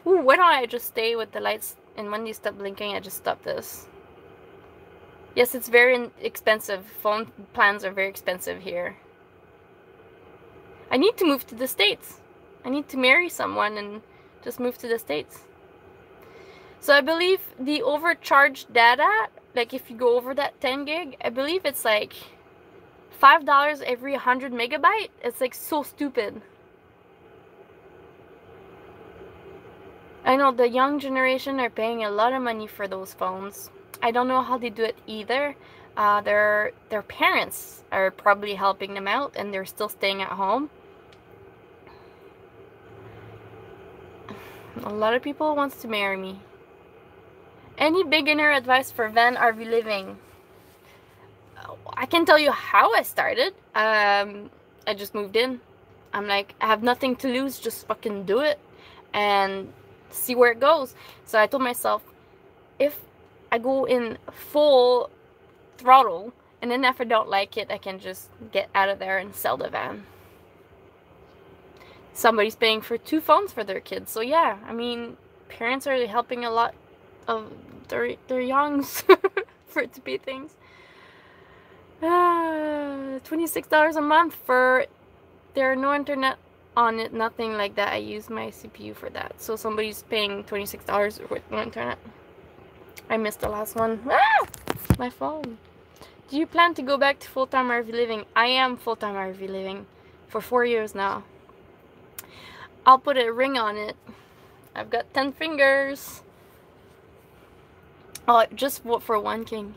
Ooh, why don't I just stay with the lights, and when they stop blinking, I just stop this. Yes, it's very expensive. Phone plans are very expensive here. I need to move to the States. I need to marry someone and just move to the States. So I believe the overcharged data, like if you go over that 10 gig, I believe it's like $5 every 100 megabyte. It's like so stupid. I know the young generation are paying a lot of money for those phones. I don't know how they do it either. Their parents are probably helping them out and they're still staying at home. A lot of people wants to marry me. Any beginner advice for van RV living? I can tell you how I started. I just moved in. I'm like, I have nothing to lose, just fucking do it and see where it goes. So I told myself, if I go in full throttle and then if I don't like it, I can just get out of there and sell the van. Somebody's paying for 2 phones for their kids. So yeah, I mean, parents are helping a lot of their youngs for it to be things. $26 a month for there no internet on it, nothing like that. I use my CPU for that. So somebody's paying $26 with no internet. I missed the last one. Ah! My phone. Do you plan to go back to full-time RV living? I am full-time RV living for 4 years now. I'll put a ring on it. I've got 10 fingers. Oh, just for one king.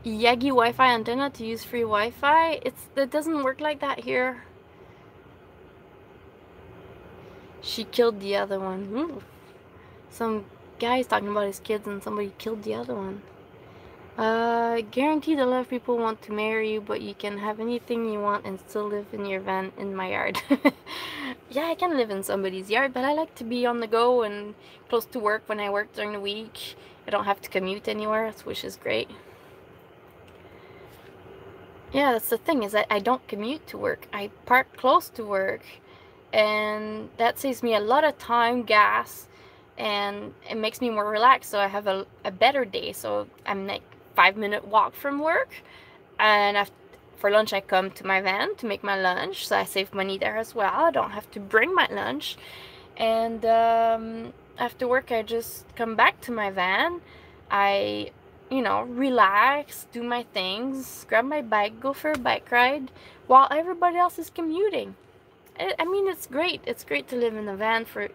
Yagi Wi-Fi antenna to use free Wi-Fi. It doesn't work like that here. She killed the other one. Ooh. Some guy's talking about his kids and somebody killed the other one. Guaranteed a lot of people want to marry you, but you can have anything you want and still live in your van in my yard. Yeah, I can live in somebody's yard, but I like to be on the go and close to work when I work during the week. I don't have to commute anywhere, which is great. Yeah, that's the thing, is that I don't commute to work. I park close to work, and that saves me a lot of time, gas, and it makes me more relaxed, so I have a better day. So I'm like 5-minute walk from work, and for lunch I come to my van to make my lunch, so I save money there as well. I don't have to bring my lunch, and after work I just come back to my van. I relax, do my things, grab my bike, go for a bike ride while everybody else is commuting. I mean, it's great. It's great to live in a van for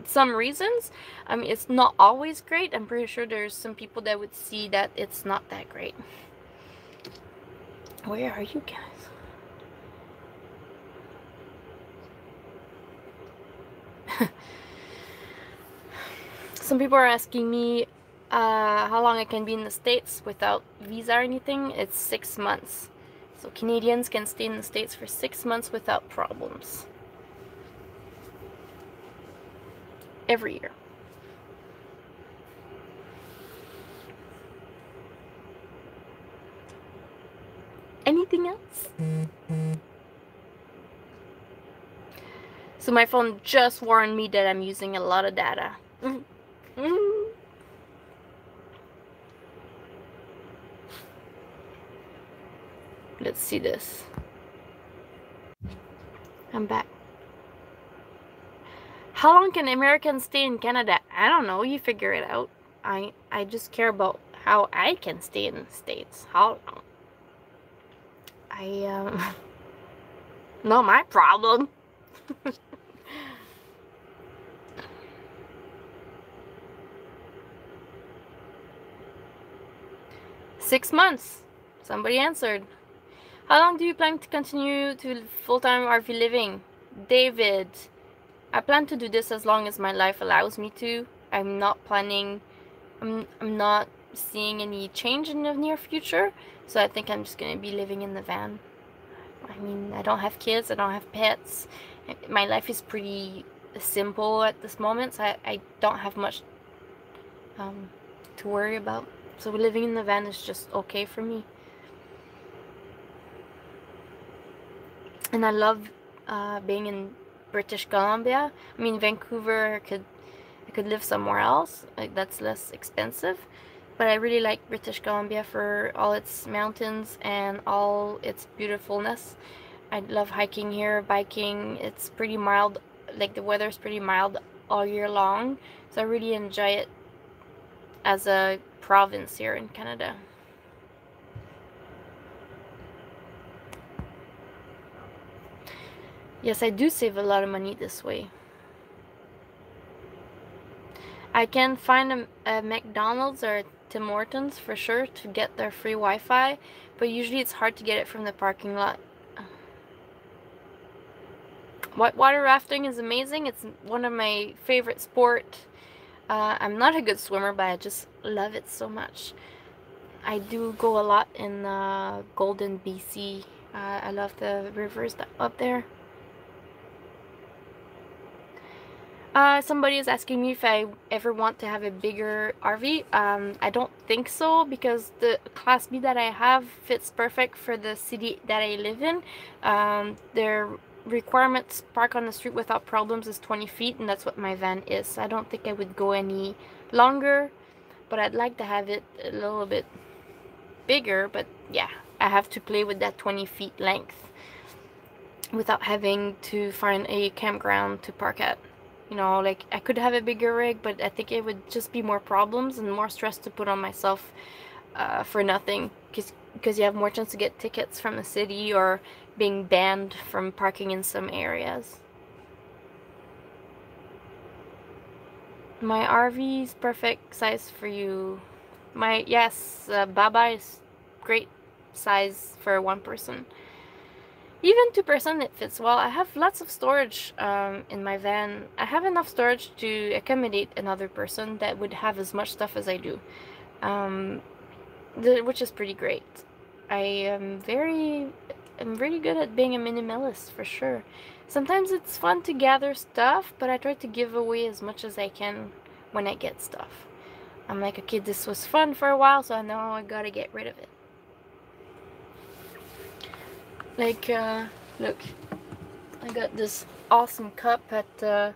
some reasons. I mean, it's not always great. I'm pretty sure there's some people that would see that it's not that great. Where are you guys? Some people are asking me how long I can be in the States without visa or anything. It's 6 months. So Canadians can stay in the States for 6 months without problems. Every year. Anything else? So my phone just warned me that I'm using a lot of data. Let's see this. I'm back. How long can Americans stay in Canada? I don't know. You figure it out. I just care about how I can stay in the States. How long? Not my problem. 6 months. Somebody answered. How long do you plan to continue to full-time RV living? David, I plan to do this as long as my life allows me to. I'm not planning, I'm not seeing any change in the near future, so I think I'm just gonna be living in the van. I mean, I don't have kids, I don't have pets. My life is pretty simple at this moment, so I don't have much to worry about. So living in the van is just okay for me. And I love being in British Columbia. I mean, Vancouver, I could live somewhere else, like that's less expensive. But I really like British Columbia for all its mountains and all its beautifulness. I love hiking here, biking. It's pretty mild, like the weather's pretty mild all year long. So I really enjoy it as a province here in Canada. Yes, I do save a lot of money this way. I can find a McDonald's or a Tim Hortons for sure to get their free Wi-Fi, but usually it's hard to get it from the parking lot. Whitewater rafting is amazing. It's one of my favorite sport. I'm not a good swimmer, but I just love it so much. I do go a lot in Golden, BC. I love the rivers up there. Somebody is asking me if I ever want to have a bigger RV. I don't think so, because the Class B that I have fits perfect for the city that I live in. Their requirement to park on the street without problems is 20 feet, and that's what my van is. I don't think I would go any longer, but I'd like to have it a little bit bigger. But yeah, I have to play with that 20 feet length without having to find a campground to park at. You know, like, I could have a bigger rig, but I think it would just be more problems and more stress to put on myself for nothing, because you have more chance to get tickets from the city or being banned from parking in some areas. My RV is perfect size for you. Yes, Baba is great size for one person. Even 2% it fits well. I have lots of storage in my van. I have enough storage to accommodate another person that would have as much stuff as I do, which is pretty great. I'm really good at being a minimalist, for sure. Sometimes it's fun to gather stuff, but I try to give away as much as I can when I get stuff. I'm like, okay, this was fun for a while, so I know I gotta get rid of it. Like, look, I got this awesome cup at the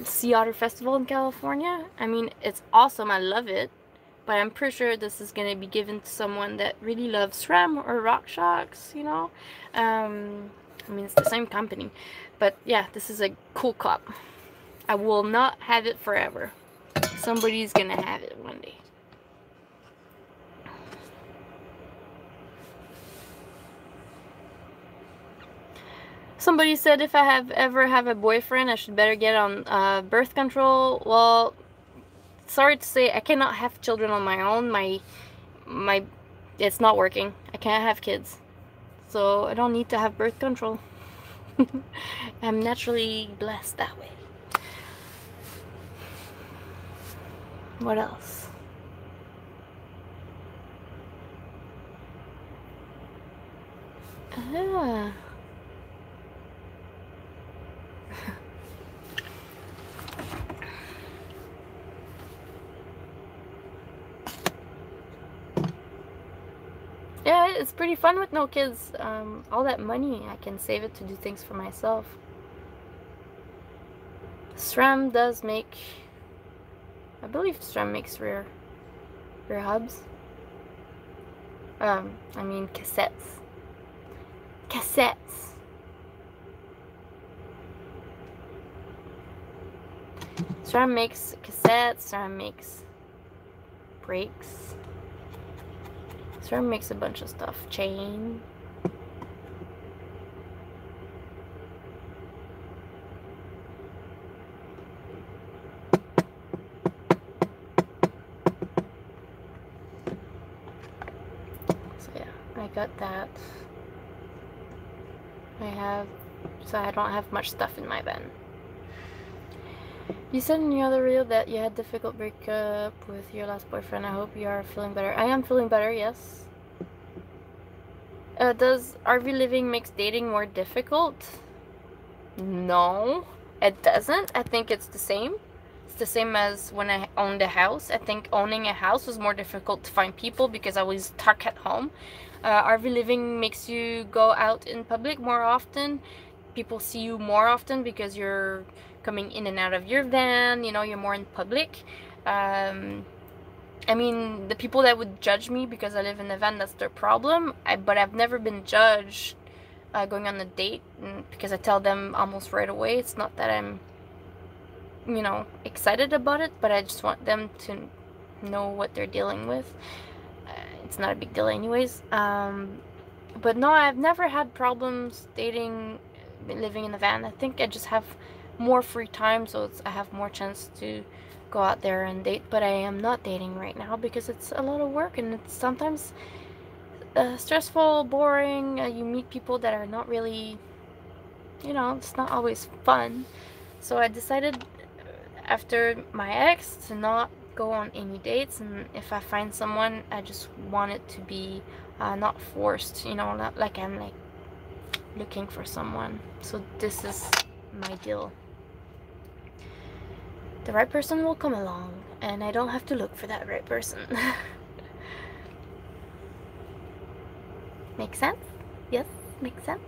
Sea Otter Festival in California. I mean, it's awesome, I love it, but I'm pretty sure this is gonna be given to someone that really loves SRAM or RockShox, you know? I mean, it's the same company, but yeah, this is a cool cup. I will not have it forever. Somebody's gonna have it one day. Somebody said if I ever have a boyfriend, I should better get on birth control. Well, sorry to say, I cannot have children on my own. It's not working. I can't have kids, so I don't need to have birth control. I'm naturally blessed that way. What else? Ah. Yeah, it's pretty fun with no kids. All that money, I can save it to do things for myself. SRAM does make... I believe SRAM makes rear hubs. I mean cassettes. Cassettes! SRAM makes cassettes, SRAM makes brakes. SRAM makes a bunch of stuff. Chain. I got that. So I don't have much stuff in my van. You said in the other video that you had difficult breakup with your last boyfriend. I hope you are feeling better. I am feeling better, yes. Does RV living makes dating more difficult? No, it doesn't. I think it's the same. It's the same as when I owned a house. I think owning a house was more difficult to find people because I was stuck at home. RV living makes you go out in public more often. People see you more often because you're coming in and out of your van, you know, you're more in public. I mean, the people that would judge me because I live in a van, that's their problem. But I've never been judged going on a date because I tell them almost right away. It's not that I'm, you know, excited about it, but I just want them to know what they're dealing with. It's not a big deal anyways. But no, I've never had problems dating, living in a van. I think I just have more free time, so I have more chance to go out there and date. But I am not dating right now because it's a lot of work, and it's sometimes stressful, boring. You meet people that are not really, you know, it's not always fun. So I decided after my ex to not go on any dates, and if I find someone, I just want it to be not forced, you know, not like I'm like looking for someone. So this is my deal. The right person will come along, and I don't have to look for that right person. Make sense? Yes, makes sense.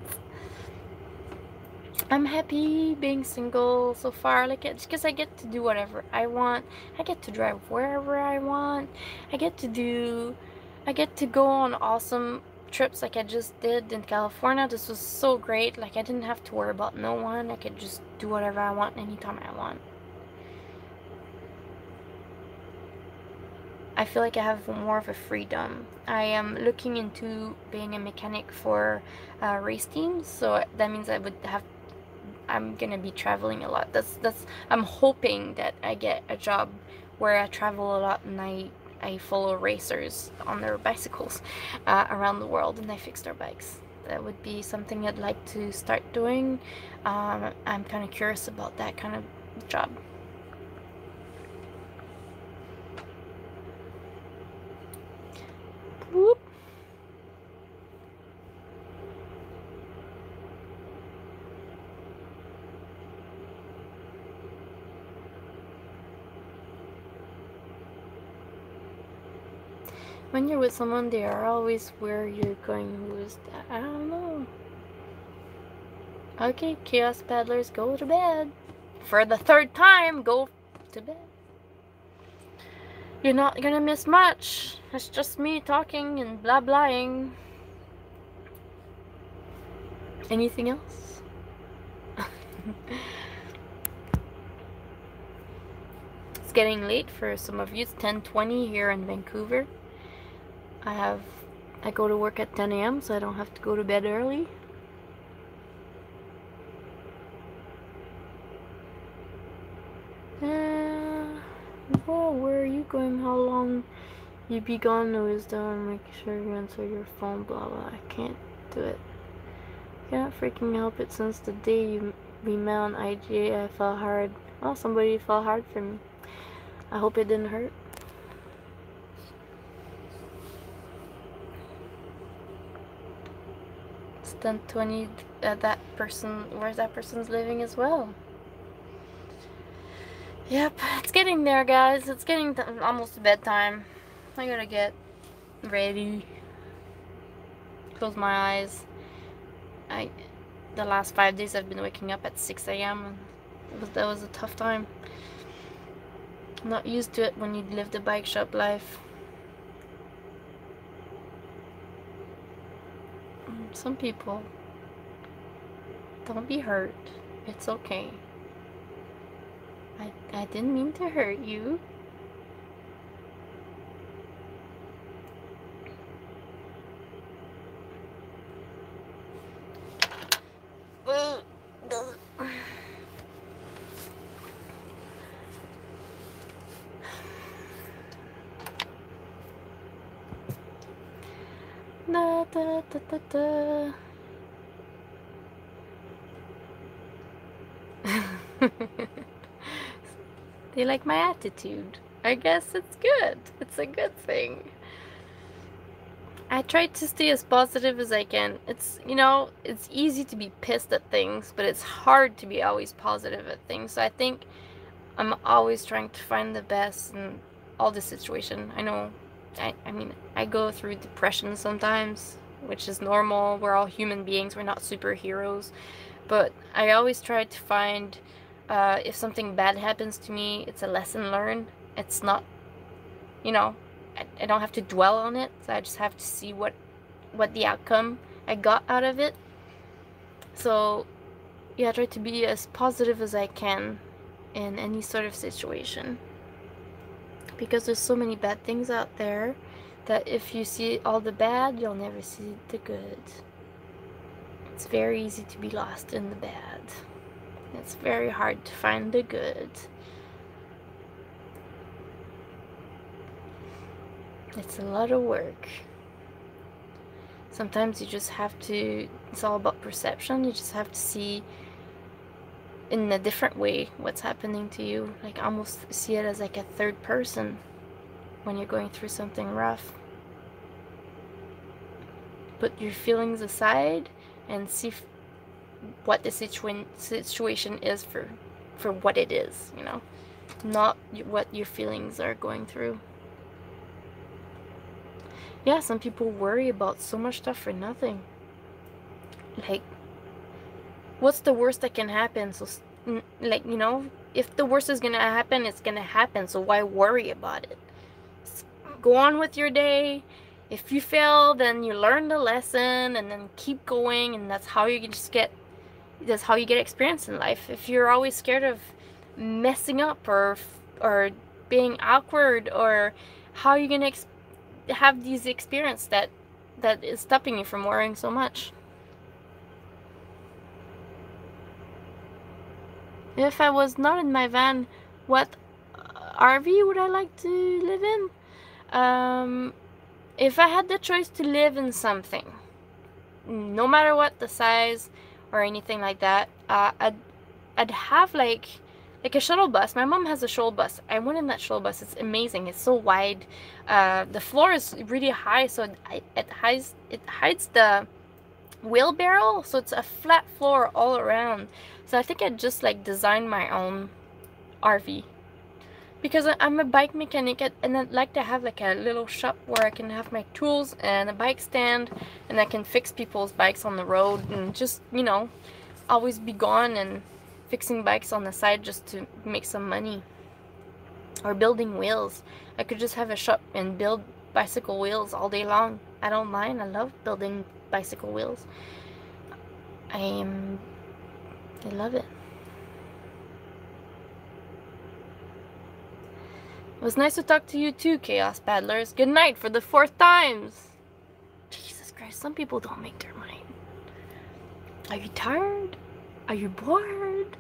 I'm happy being single so far, like it's because I get to do whatever I want. I get to drive wherever I want. I get to go on awesome trips like I just did in California. This was so great. Like I didn't have to worry about no one. I could just do whatever I want anytime I want. I feel like I have more of a freedom. I am looking into being a mechanic for race teams, so that means I'm gonna be traveling a lot. I'm hoping that I get a job where I travel a lot and I follow racers on their bicycles around the world, and I fix their bikes. That would be something I'd like to start doing. I'm kind of curious about that kind of job. Whoop. When you're with someone, they are always where you're going. Who is that? I don't know. Okay, Chaos Paddlers, go to bed. For the third time, go to bed. You're not gonna miss much. It's just me talking and blah blahing. Anything else? It's getting late for some of you. It's 10:20 here in Vancouver. I go to work at 10 a.m. so I don't have to go to bed early. Well, where are you going? How long you be gone? No wisdom. Make sure you answer your phone. Blah blah. I can't do it. Can't freaking help it. Since the day we met on IG, I fell hard. Oh, somebody fell hard for me. I hope it didn't hurt. It's 10:20. That person, where's that person's living as well? Yep, it's getting there, guys. It's getting almost to bedtime. I gotta get ready. Close my eyes. The last 5 days I've been waking up at 6 a.m. That was a tough time. I'm not used to it when you live the bike shop life. Some people, don't be hurt. It's okay. I didn't mean to hurt you. Da, da, da, da, da. They like my attitude. I guess it's good. It's a good thing. I try to stay as positive as I can. It's, you know, it's easy to be pissed at things, but it's hard to be always positive at things. So I think I'm always trying to find the best in all the situation. I know, I mean, I go through depression sometimes, which is normal. We're all human beings. We're not superheroes. But I always try to find, if something bad happens to me, it's a lesson learned. It's not, you know, I don't have to dwell on it. So I just have to see what the outcome I got out of it. So yeah, I try to be as positive as I can in any sort of situation, because there's so many bad things out there that if you see all the bad, you'll never see the good. It's very easy to be lost in the bad. It's very hard to find the good. It's a lot of work. Sometimes you just have to, it's all about perception. You just have to see in a different way what's happening to you. Like almost see it as like a third person when you're going through something rough. Put your feelings aside and see what the situation is for what it is, you know, not what your feelings are going through. Yeah, some people worry about so much stuff for nothing. Like, what's the worst that can happen? So, like, you know, if the worst is gonna happen, it's gonna happen. So why worry about it? Just go on with your day. If you fail, then you learn the lesson and then keep going, and that's how you just get, that's how you get experience in life. If you're always scared of messing up or being awkward, or how are you gonna have these experience that is stopping you from worrying so much? If I was not in my van, what RV would I like to live in? If I had the choice to live in something, no matter what the size or anything like that, I'd have like a shuttle bus. My mom has a shuttle bus. I went in that shuttle bus. It's amazing. It's so wide. The floor is really high, so it hides the wheelbarrow, so it's a flat floor all around. So I think I'd just like design my own RV, because I'm a bike mechanic, and I'd like to have like a little shop where I can have my tools and a bike stand, and I can fix people's bikes on the road, and just, you know, always be gone and fixing bikes on the side just to make some money. Or building wheels. I could just have a shop and build bicycle wheels all day long. I don't mind. I love building bicycle wheels. I love it. It was nice to talk to you too, Chaos Paddlers. Good night for the 4th times. Jesus Christ, some people don't make their mind. Are you tired? Are you bored?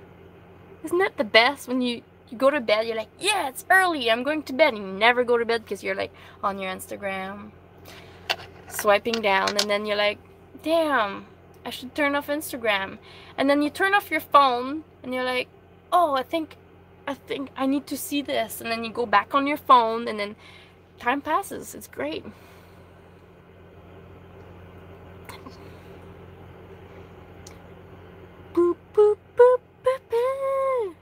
Isn't that the best when you go to bed, you're like, yeah, it's early, I'm going to bed, and you never go to bed because you're like on your Instagram, swiping down, and then you're like, damn, I should turn off Instagram. And then you turn off your phone, and you're like, oh, I think I need to see this. And then you go back on your phone, and then time passes. It's great. Boop, boop, boop, boop, boop.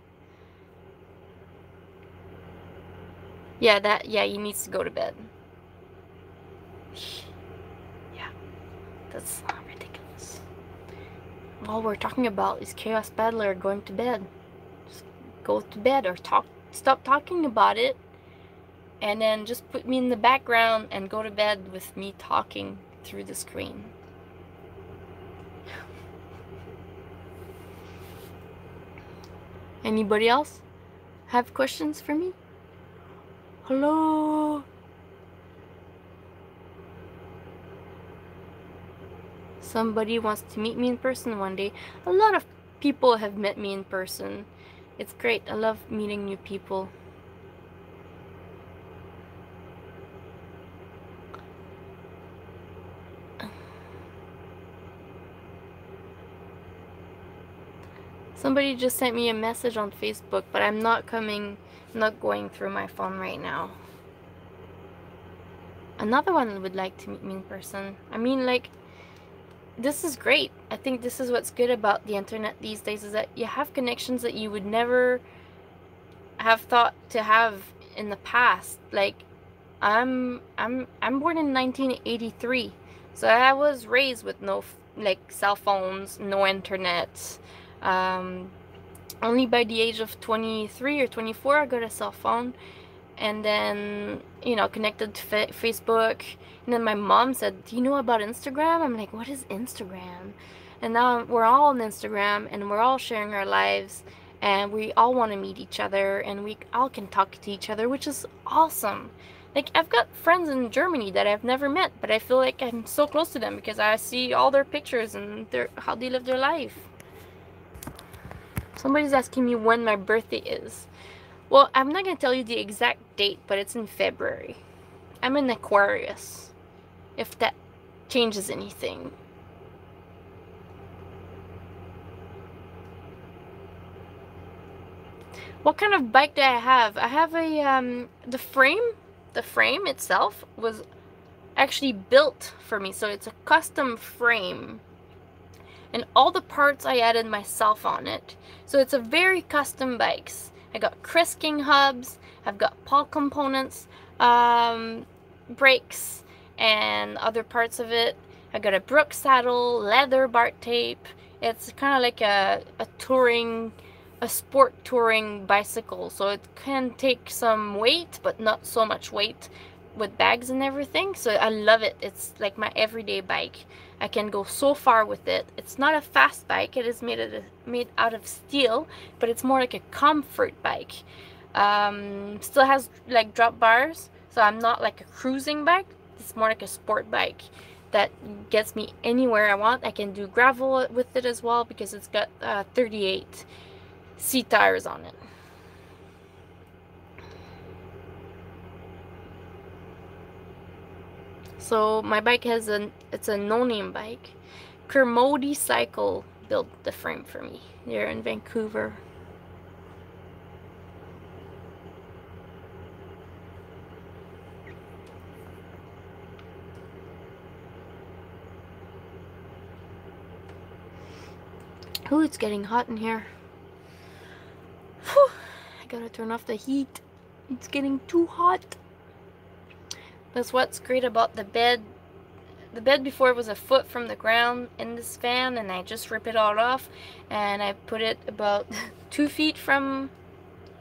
Yeah, he needs to go to bed. Yeah, that's not ridiculous. All we're talking about is Chaos Paddler going to bed. Just go to bed, or stop talking about it, and then just put me in the background and go to bed with me talking through the screen. Anybody else have questions for me? Hello? Somebody wants to meet me in person one day. A lot of people have met me in person. It's great. I love meeting new people. Somebody just sent me a message on Facebook, but I'm not going through my phone right now. Another one would like to meet me in person. I mean, like, this is great. I think this is what's good about the internet these days, is that you have connections that you would never have thought to have in the past. Like, I'm born in 1983, so I was raised with no like cell phones, no internet. Only by the age of 23 or 24 I got a cell phone, and then, you know, connected to Facebook. And then my mom said, do you know about Instagram? I'm like, what is Instagram? And now we're all on Instagram, and we're all sharing our lives, and we all want to meet each other, and we all can talk to each other, which is awesome. Like, I've got friends in Germany that I've never met, but I feel like I'm so close to them because I see all their pictures and how they live their life. Somebody's asking me when my birthday is. Well, I'm not going to tell you the exact date, but it's in February. I'm an Aquarius, if that changes anything. What kind of bike do I have? I have a, the frame itself was actually built for me. So it's a custom frame. And all the parts I added myself on it. So it's a very custom bikes. I got Chris King hubs. I've got Paul components, brakes, and other parts of it. I got a Brooks saddle, leather Bart tape. It's kind of like a sport touring bicycle, so it can take some weight but not so much weight with bags and everything. So I love it. It's like my everyday bike. I can go so far with it. It's not a fast bike. It is made out of steel, but it's more like a comfort bike. Still has like drop bars, so I'm not like a cruising bike. It's more like a sport bike that gets me anywhere I want. I can do gravel with it as well because it's got 38 C tires on it. So my bike it's a no-name bike. Kermode Cycle built the frame for me. They're in Vancouver. Oh, it's getting hot in here. Whew, I gotta turn off the heat. It's getting too hot. That's what's great about the bed. The bed before was a foot from the ground in this fan, and I just rip it all off, and I put it about 2 feet from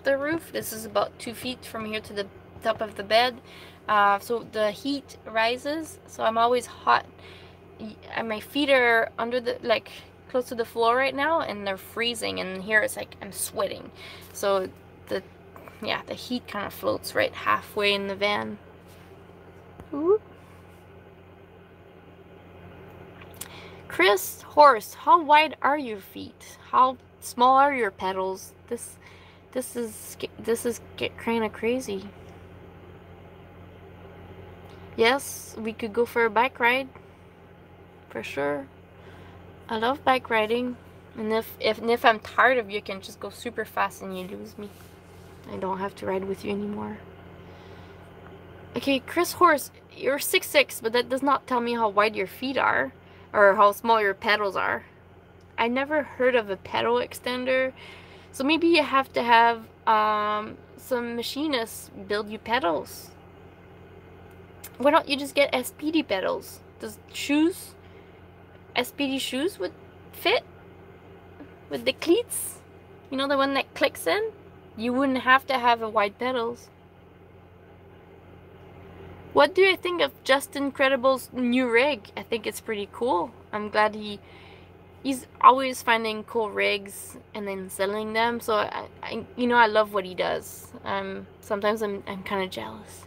the roof. This is about 2 feet from here to the top of the bed. So the heat rises, so I'm always hot. And my feet are under the, like, close to the floor right now, and they're freezing, and here it's like I'm sweating. So the heat kind of floats right halfway in the van. Ooh. Chris Horse, how wide are your feet? How small are your pedals? This is kind of crazy. Yes, we could go for a bike ride, for sure. I love bike riding, and if I'm tired of you, I can just go super fast and you lose me. I don't have to ride with you anymore. Okay, Chris Horse, you're 6'6", but that does not tell me how wide your feet are, or how small your pedals are. I never heard of a pedal extender, so maybe you have to have some machinists build you pedals. Why don't you just get SPD pedals? Does SPD shoes would fit with the cleats? You know, the one that clicks in? You wouldn't have to have a wide pedals. What do you think of Justin Credible's new rig? I think it's pretty cool. I'm glad he's always finding cool rigs and then selling them. So I love what he does. Sometimes I'm kind of jealous.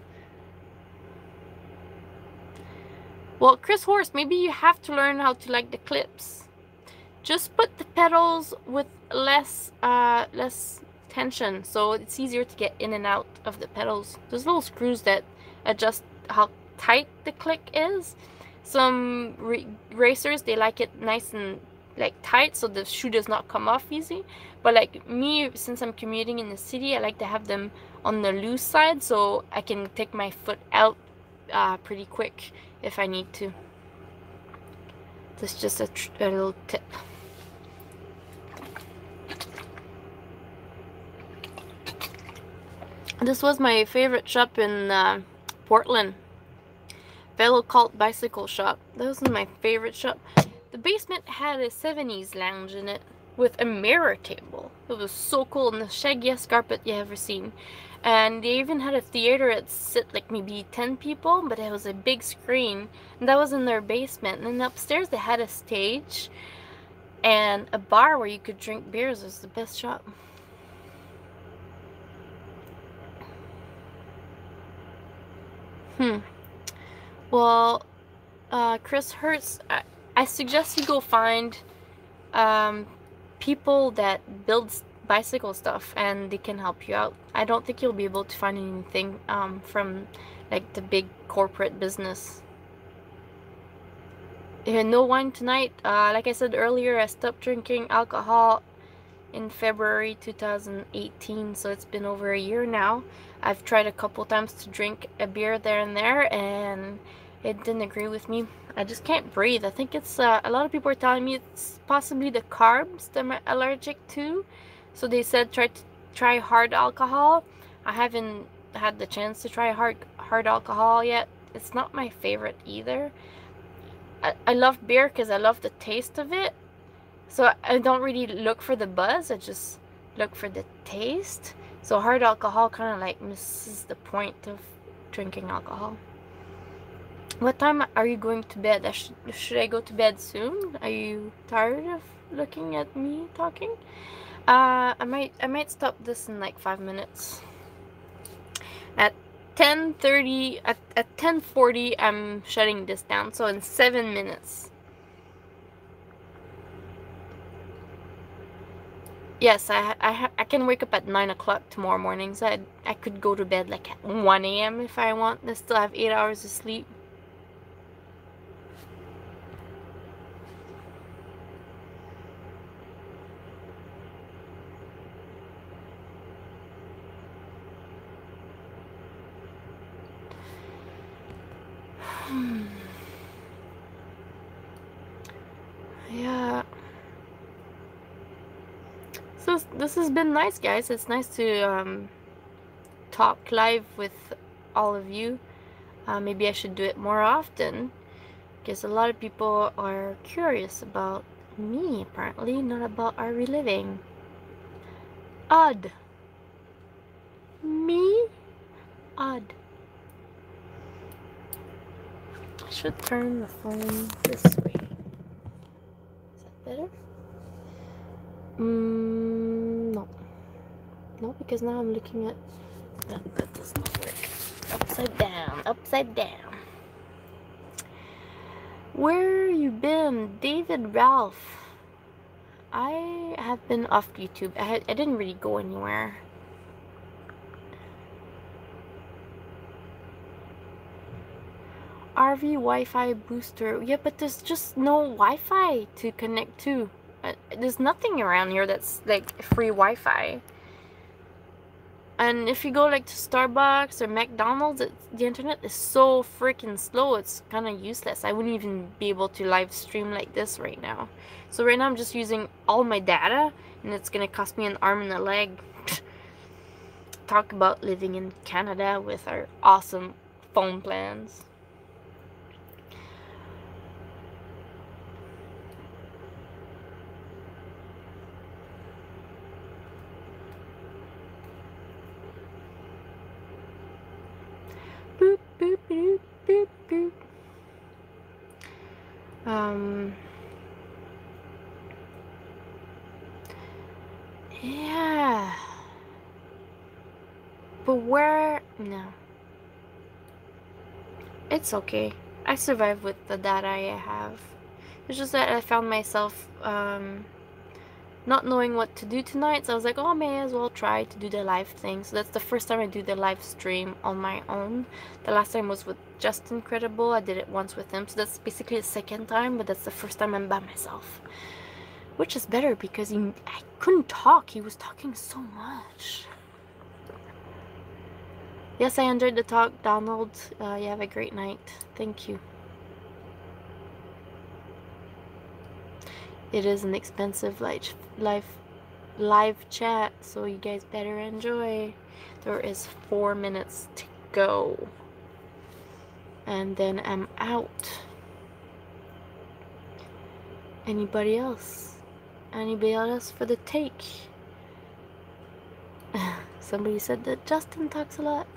Well, Chris Horse, maybe you have to learn how to like the clips. Just put the pedals with less tension, so it's easier to get in and out of the pedals. There's little screws that adjust how tight the click is. Some racers, they like it nice and like tight so the shoe does not come off easy. But like me, since I'm commuting in the city, I like to have them on the loose side so I can take my foot out pretty quick if I need to. This is just a little tip. This was my favorite shop in Portland. Velo Cult Bicycle Shop. That was my favorite shop. The basement had a 70s lounge in it with a mirror table. It was so cool, and the shaggiest carpet you ever seen. And they even had a theater that sit like maybe 10 people, but it was a big screen. And that was in their basement. And then upstairs they had a stage and a bar where you could drink beers. It was the best shop. Well, Chris Hertz, I suggest you go find people that build bicycle stuff and they can help you out. I don't think you'll be able to find anything from like the big corporate business. No wine tonight. Like I said earlier, I stopped drinking alcohol in February 2018, so it's been over a year now. I've tried a couple times to drink a beer there and there, and it didn't agree with me. I just can't breathe. I think it's a lot of people are telling me it's possibly the carbs that I'm allergic to. So they said try hard alcohol. I haven't had the chance to try hard alcohol yet. It's not my favorite either. I love beer because I love the taste of it. So I don't really look for the buzz, I just look for the taste. So hard alcohol kind of like misses the point of drinking alcohol. What time are you going to bed? Should I go to bed soon? Are you tired of looking at me talking? I might stop this in like 5 minutes. At 10:30, at 10:40, I'm shutting this down. So in 7 minutes. Yes, I can wake up at 9 o'clock tomorrow morning, so I could go to bed like at 1 a.m. if I want. I still have 8 hours of sleep. Yeah. So this has been nice, guys. It's nice to talk live with all of you. Maybe I should do it more often, because a lot of people are curious about me, apparently, not about our reliving. Odd. Me? Odd. I should turn the phone this way. Is that better? No. No, because now I'm looking at... That does not work. Upside down. Upside down. Where you been? David Ralph. I have been off YouTube. I didn't really go anywhere. RV Wi-Fi booster. Yeah, but there's just no Wi-Fi to connect to. There's nothing around here that's like free Wi-Fi. And if you go like to Starbucks or McDonald's, the internet is so freaking slow. It's kind of useless. I wouldn't even be able to live stream like this right now. So right now I'm just using all my data, and it's gonna cost me an arm and a leg. Talk about living in Canada with our awesome phone plans. Boop, boop, boop, boop, boop. Yeah. But where? No. It's okay. I survive with the data I have. It's just that I found myself not knowing what to do tonight, so I was like, oh, I may as well try to do the live thing. So that's the first time I do the live stream on my own. The last time was with Justin Credible. I did it once with him, so that's basically the second time, but that's the first time I'm by myself. Which is better because I couldn't talk. He was talking so much. Yes, I enjoyed the talk, Donald. You have a great night. Thank you. It is an expensive live chat, so you guys better enjoy. There is 4 minutes to go. And then I'm out. Anybody else? Anybody else for the take? Somebody said that Justin talks a lot.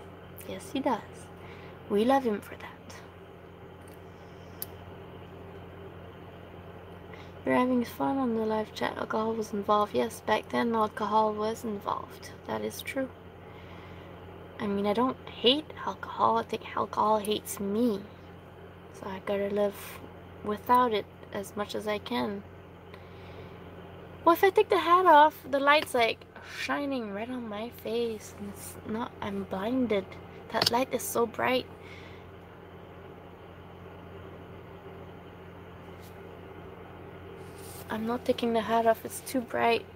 Yes, he does. We love him for that. You're having fun on the live chat. Alcohol was involved. Yes, back then alcohol was involved. That is true. I mean, I don't hate alcohol. I think alcohol hates me. So I gotta live without it as much as I can. Well, if I take the hat off, the light's like shining right on my face. And it's not, I'm blinded. That light is so bright. I'm not taking the hat off. It's too bright.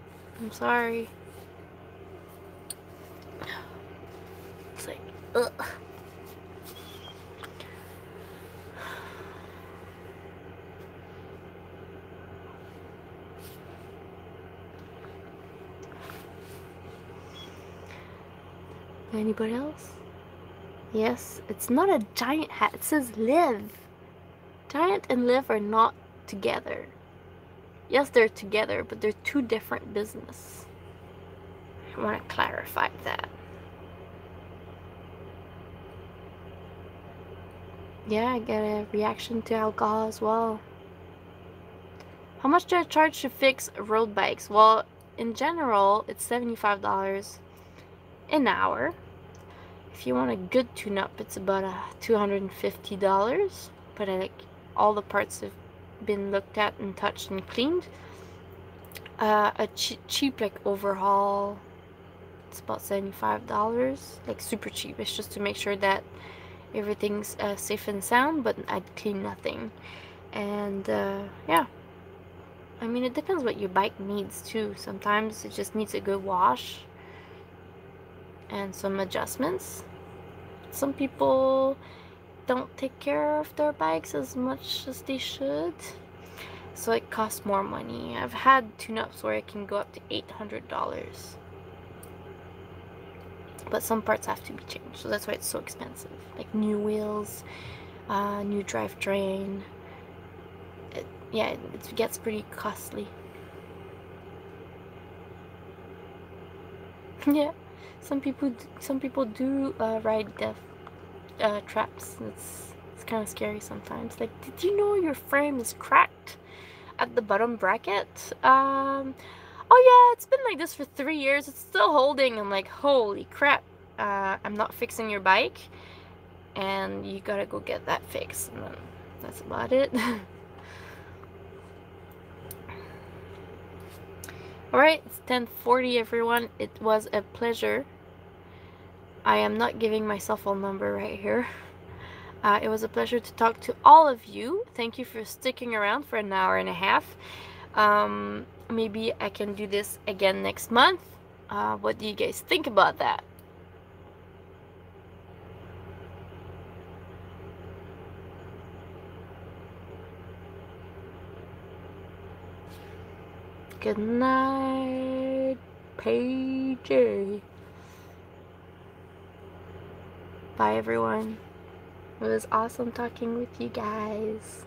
I'm sorry. It's like, ugh. Anybody else? Yes, it's not a giant hat. It says live. Giant and live are not together. Yes, they're together, but they're two different businesses. I want to clarify that. Yeah, I get a reaction to alcohol as well. How much do I charge to fix road bikes? Well, in general, it's $75 an hour. If you want a good tune-up, it's about $250. But like all the parts have been looked at and touched and cleaned. A cheap like overhaul, it's about $75. Like super cheap. It's just to make sure that everything's safe and sound, but I'd clean nothing. And yeah, I mean, it depends what your bike needs too. Sometimes it just needs a good wash and some adjustments. Some people don't take care of their bikes as much as they should, so it costs more money. I've had tune-ups where it can go up to $800, but some parts have to be changed, so that's why it's so expensive. Like new wheels, new drivetrain. Yeah, it gets pretty costly. Yeah, some people do ride death traps. It's kind of scary sometimes. Like, did you know your frame is cracked at the bottom bracket? Oh yeah, it's been like this for 3 years. It's still holding. I'm like, holy crap. I'm not fixing your bike, and you gotta go get that fixed. And then that's about it. Alright, it's 10:40, everyone. It was a pleasure. I am not giving my cell phone number right here. It was a pleasure to talk to all of you. Thank you for sticking around for an hour and a half. Maybe I can do this again next month. What do you guys think about that? Good night, PJ. Bye, everyone. It was awesome talking with you guys.